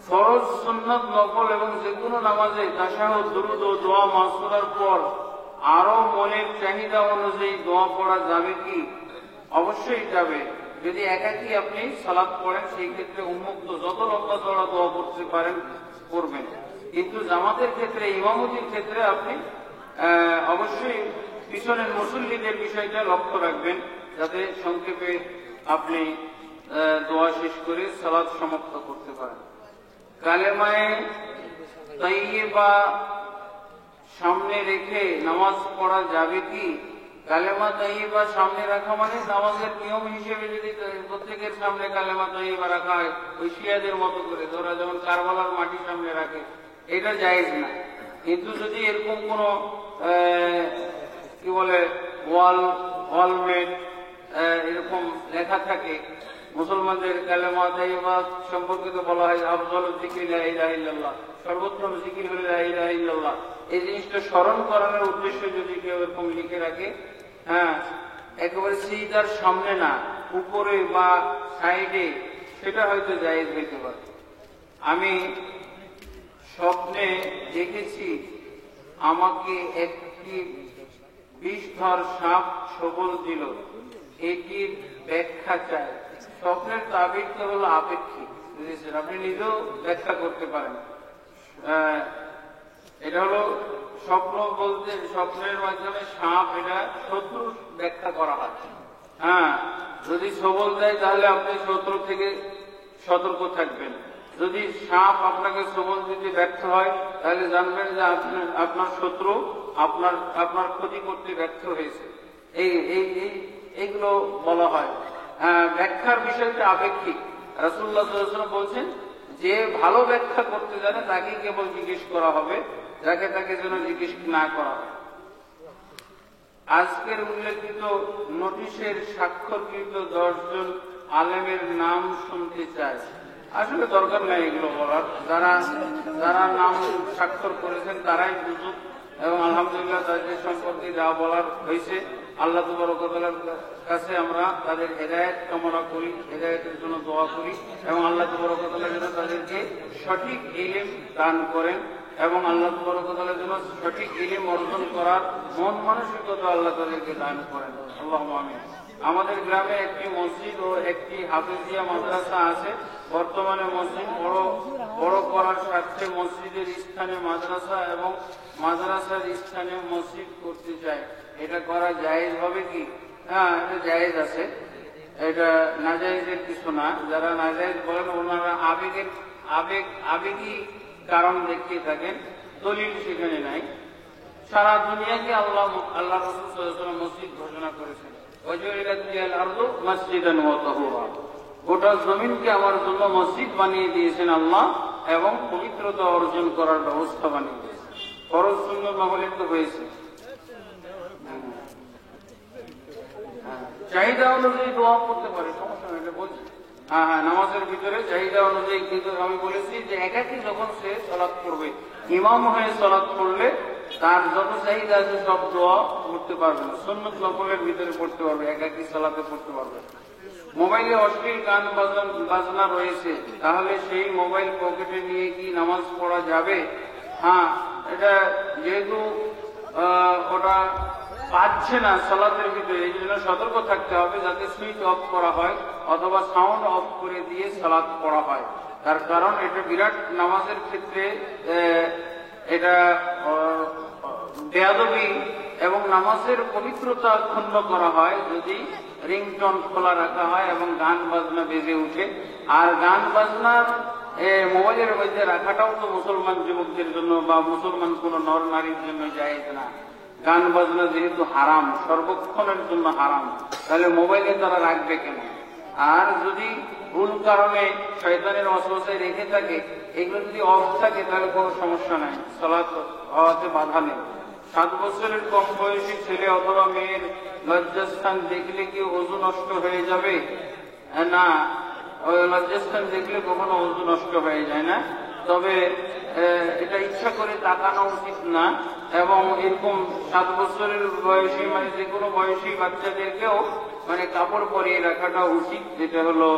ফরজ, সুন্নাত, নফল এবং যে কোনো নামাজে তাশাহুদ, দুরূদ ও দোয়া মাসুরার পর আরো মনের চাহিদা অনুযায়ী দোয়া পড়া যাবে কি? অবশ্যই যাবে। যদি একাকী আপনি সালাত পড়েন, সেই ক্ষেত্রে উন্মুক্ত যত লম্বা চড়া দোয়া করতে পারেন করবেন। কিন্তু জামাতের ক্ষেত্রে, ইমামতির ক্ষেত্রে আপনি অবশ্যই পিছনের মুসল্লিদের বিষয়টা লক্ষ্য রাখবেন, যাতে সংক্ষেপে আপনি দোয়া শেষ করে সালাত সমাপ্ত করতে পারেন। কালেমায়ে তাইয়্যিবা সামনে রেখে নামাজ পড়া যাবে কি? কালেমা তাইয়্যিবা সামনে রাখা মানে নামাজের নিয়ম হিসেবে যদি প্রত্যেকের সামনে কালেমা তাইয়্যিবা রাখা হয়, ওই শিয়াদের মতো করে, ধরা যেমন কারবালার মাটি সামনে রাখে, এটা জায়েজ না। কিন্তু যদি এরকম কোন কি বলে ওয়ালমেট এরকম লেখা থাকে, মুসলমানদের কালেমা তাইয়্যিবা সম্পর্কিত বলা হয় আফজালুজ যিকরি লা ইলাহা ইল্লাল্লাহ, সর্বোত্তম জিকির হলো লা ইলাহা ইল্লাল্লাহ, এই জিনিসটা স্মরণ করানোর উদ্দেশ্যে যদি কেউ এরকম লিখে রাখে, হ্যাঁ, একেবারে সিজদার সামনে না, উপরে বা সাইডে, সেটা হয়তো জায়েজ হইতে পারে। আমি স্বপ্নে দেখেছি আমাকে একটি বিষধর সাপ সবল দিল, এটির ব্যাখ্যা চাই। স্বপ্নের তাবিরটা হলো আপেক্ষিক, বুঝেছেন? আপনি নিজেও ব্যাখ্যা করতে পারেন। এটা হলো স্বপ্ন বলতে, স্বপ্নের মাধ্যমে সাপ, এটা শত্রু ব্যাখ্যা করা হয়। হ্যাঁ, যদি সবল দেয় তাহলে আপনি শত্রু থেকে সতর্ক থাকবেন। যদি সাপ আপনাকে সবল দিতে ব্যর্থ হয়, তাহলে জানবেন যে আপনার শত্রু আপনার ক্ষতি করতে ব্যর্থ হয়েছে। এইগুলো বলা হয়। ব্যাখ্যার বিষয়টা আপেক্ষিক। রাসূলুল্লাহ সাল্লাল্লাহু আলাইহি ওয়াসাল্লাম বলছেন যে ভালো ব্যাখ্যা করতে জানে তাকে কেবল জিজ্ঞেস করা হবে, যাকে তাকে যেন জিজ্ঞেস না করা হয়। আজকের উল্লেখিত নোটিশের স্বাক্ষরকৃত 10 জন আলেমের নাম শুনতে চাই। আসলে দরকার নাই এগুলো বলার, যারা নাম স্বাক্ষর করেছেন তারাই বুঝুক, এবং আলহামদুলিল্লাহ তাদের সম্পর্কে যা বলার হয়েছে আল্লাহ তাবারক ওয়া তাআলার কাছে আমরা তাদের হেদায়েত কামনা করি, হেদায়েতের জন্য দোয়া করি, এবং আল্লাহ তাবারক ওয়া তাআলা যেন তাদেরকে সঠিক ইলম দান করেন, এবং আল্লাহ তাবারক ওয়া তাআলা যেন সঠিক ইলম অর্জন করার মন মানসিকতা আল্লাহ তাদেরকে দান করেন। আল্লাহুম্মা আমিন। আমাদের গ্রামে একটি মসজিদ ও একটি হাফেজিয়া মাদ্রাসা আছে। বর্তমানে মসজিদ বড় করার স্বার্থে মসজিদের স্থানে মাদ্রাসা এবং মাদ্রাসার স্থানে মসজিদ করতে চায়। এটা করা জায়েজ হবে কি? হ্যাঁ, এটা জায়েজ আছে, এটা নাজায়েজের কিছু না। যারা নাজায়েজ বলেন ওনারা আবেগী কারণ দেখিয়ে থাকেন, দলিল সেখানে নাই। সারা দুনিয়াকে আল্লাহ রাসূল সাল্লাল্লাহু আলাইহি ওয়াসাল্লাম মসজিদ ঘোষণা করেছেন, ওয়াজুইলাত লিয়াল আরদু মাসজিদান ওয়া তাহুরা। গোটা জমিনকে আমার জন্য মসজিদ বানিয়ে দিয়েছেন আল্লাহ, এবং পবিত্রতা অর্জন করার ব্যবস্থা বানিয়ে দিয়েছেন। ফরজ সুন্নাত মাহফিল তো হয়েছে। চাহিদা অনুযায়ী দোয়া করতে পারে, সমস্যা নেই, এটা বলছি। হ্যাঁ, নামাজের ভিতরে চাহিদা অনুযায়ী। কিন্তু আমি বলেছি যে একাকী যখন সে সালাত করবে, ইমাম হয়ে সালাত করলে তার যত চাহিদা আছে সব দোয়া করতে পারবে না। সুন্নাত নফলের ভিতরে পড়তে পারবে, একাকী সালাতে পড়তে পারবে। মোবাইলে অশ্লীল গান বাজনা রয়েছে, তাহলে সেই মোবাইল পকেটে নিয়ে কি নামাজ পড়া যাবে? হ্যাঁ, এটা যেহেতু ওটা পাচ্ছে না সালাতের ভিতরে, এই জন্য সতর্ক থাকতে হবে যাতে সুইচ অফ করা হয় অথবা সাউন্ড অফ করে দিয়ে সালাত পড়া হয়। তার কারণ এটা বিরাট নামাজের ক্ষেত্রে এটা বেয়াদবি এবং নামাজের পবিত্রতা ক্ষুণ্ণ করা হয় যদি রিংটোন খোলা রাখা হয় এবং গান বাজনা বেজে উঠে। আর গান বাজনার মোবাইলের মধ্যে রাখাটাও তো মুসলমান যুবকদের জন্য বা মুসলমান কোন নর নারীর জন্য জায়েজ না। গান বাজনা যেহেতু হারাম, সর্বক্ষণের জন্য হারাম, তাহলে মোবাইলে তারা রাখবে কেন? আর যদি ভুল কারণে শয়তানের ওয়াসওয়াসায় রেখে থাকে, এগুলো যদি অফ থাকে তাহলে কোনো সমস্যা নাই, সালাত হওয়াতে বাধা নেই। 7 বছরের কম বয়সী ছেলে অথবা মেয়ের লজ্জাস্থান দেখলে কি ওযু নষ্ট হয়ে যাবে? না, লজ্জাস্থান দেখলে কখনো ওযু নষ্ট হয়ে যায় না। তবে এটা ইচ্ছা করে তাকানো উচিত না, এবং এরকম 7 বছরের বয়সী মানে যে কোনো বয়সী বাচ্চাদেরকেও মানে কাপড় পরিয়ে রাখাটা উচিত, যেটা হলো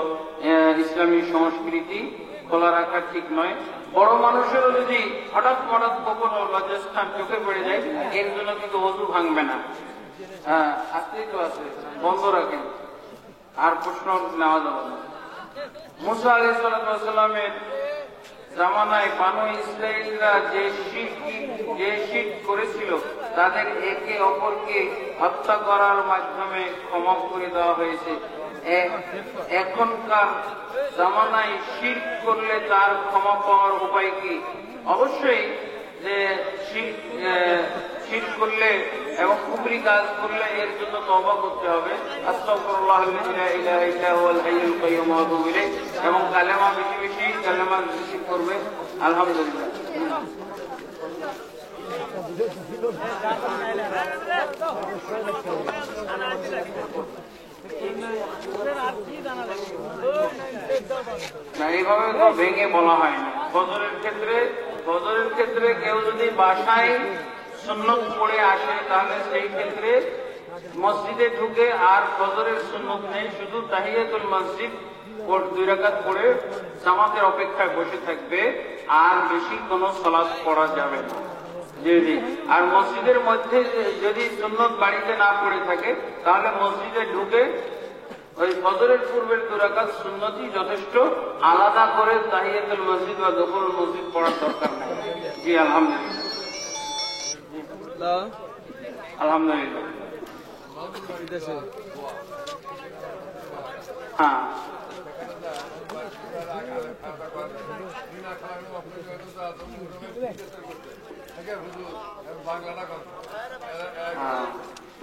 ইসলামী সংস্কৃতি। খোলা রাখা ঠিক নয়। বড় মানুষেরও যদি হঠাৎ কখনো লজ্জাস্থান চোখে পড়ে যায়, এর জন্য কিন্তু ওযু ভাঙবে না। আসতেই তো আছে, বন্ধ রাখেন, আর প্রশ্ন নেওয়া যাবে না। মুসা আলাইহিস সালামের জামানায় বানু ইসরাঈলরা যে শিরক করেছিল, তাদের একে অপরকে হত্যা করার মাধ্যমে ক্ষমা করে দেওয়া হয়েছে। এখনকার জামানায় শিরক করলে তার ক্ষমা পাওয়ার উপায় কি? অবশ্যই যে শিরক করলে এবং কুফরি কাজ করলে এর জন্য তওবা করতে হবে, আস্তাগফিরুল্লাহাল্লাযী লা ইলাহা ইল্লা হুয়াল হাইয়ুল কাইয়্যুম ওয়া আতুবু ইলাইহি, এবং কালেমা বেশি বেশি কালেমা জিকির করবে। আলহামদুলিল্লাহ। না, এইভাবে তো ভেঙে বলা হয় না। ফজরের ক্ষেত্রে কেউ যদি বাসায় সুন্নত পড়ে আসে, তাহলে সেই ক্ষেত্রে মসজিদে ঢুকে আর ফজরের সুন্নত নেই, শুধু তাহিয়াতুল মসজিদ 2 রাকাত পড়ে জামাতের অপেক্ষায় বসে থাকবে, আর বেশি কোনো সালাত পড়া যাবে না। জি। আর মসজিদের মধ্যে যদি সুন্নত বাড়িতে না পড়ে থাকে, তাহলে মসজিদে ঢুকে ওই ফজরের পূর্বের 2 রাকাত সুন্নতই যথেষ্ট, আলাদা করে তাহিয়াতুল মসজিদ বা দুখুলুল মসজিদ পড়ার দরকার নেই। জি, আলহামদুলিল্লাহ। হ্যাঁ,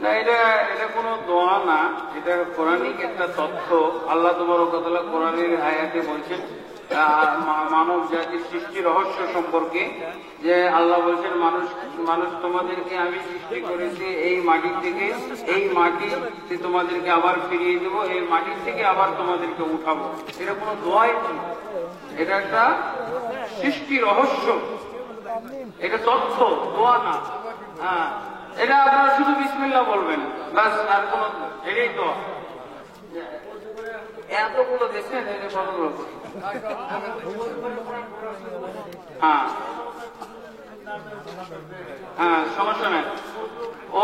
না, এটা কোনো দোয়া না, এটা কোরআনিক একটা তথ্য। আল্লাহ তাবারক ওয়া তাআলা কোরআনের আয়াতে বলছেন মানব জাতির সৃষ্টি রহস্য সম্পর্কে, যে আল্লাহ বলছেন মানুষ তোমাদেরকে আমি সৃষ্টি করেছি এই মাটি থেকে, এই মাটিতে তোমাদেরকে আবার ফিরিয়ে দেবো, এই মাটির থেকে আবার তোমাদেরকে উঠাবো। এটা কোনো দোয়াই না, এটা একটা সৃষ্টি রহস্য, এটা তথ্য, দোয়া না। হ্যাঁ, এটা আপনারা শুধু বিসমিল্লাহ বলবেন, বাস, আর কোন, এটাই তো এতগুলো দেখছেন। হ্যাঁ, সমস্যা নেই।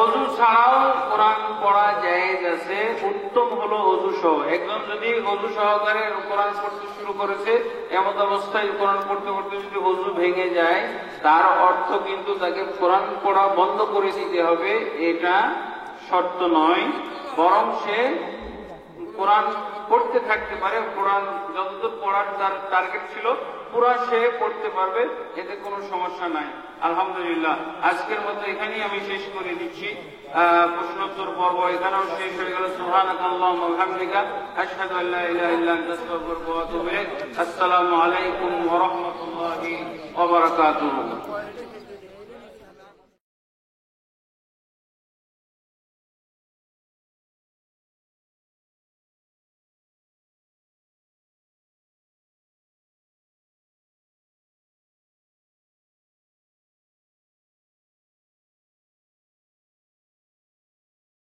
অজু ছাড়াও কোরআন পড়া জায়েজ আছে, উত্তম হলো অজু সহ। একজন যদি অজু সহকারে কোরআন পড়তে শুরু করেছে, এমন অবস্থায় কোরআন পড়তে পড়তে যদি অজু ভেঙে যায়, তার অর্থ কিন্তু তাকে কোরআন পড়া বন্ধ করে দিতে হবে, এটা শর্ত নয়। বরং সে কোরআন পড়তে থাকতে পারে, কোরআন যতদূর পড়ার তার টার্গেট ছিল পুরা সে পড়তে পারবে, এতে কোনো সমস্যা নাই। আলহামদুলিল্লাহ, আজকের মতো এখানেই আমি শেষ করে দিচ্ছি। প্রশ্নোত্তর পর্ব এখানেও শেষ হয়ে গেল। সুবহানাকাল্লাহুম্মা ওয়া বিহামদিকা, আশহাদু আল্লা ইলাহা ইল্লা আনতা, আস্তাগফিরুকা ওয়া আতুবু ইলাইক। আসসালামু আলাইকুম ওয়া রাহমাতুল্লাহি ওয়া বারাকাতুহু।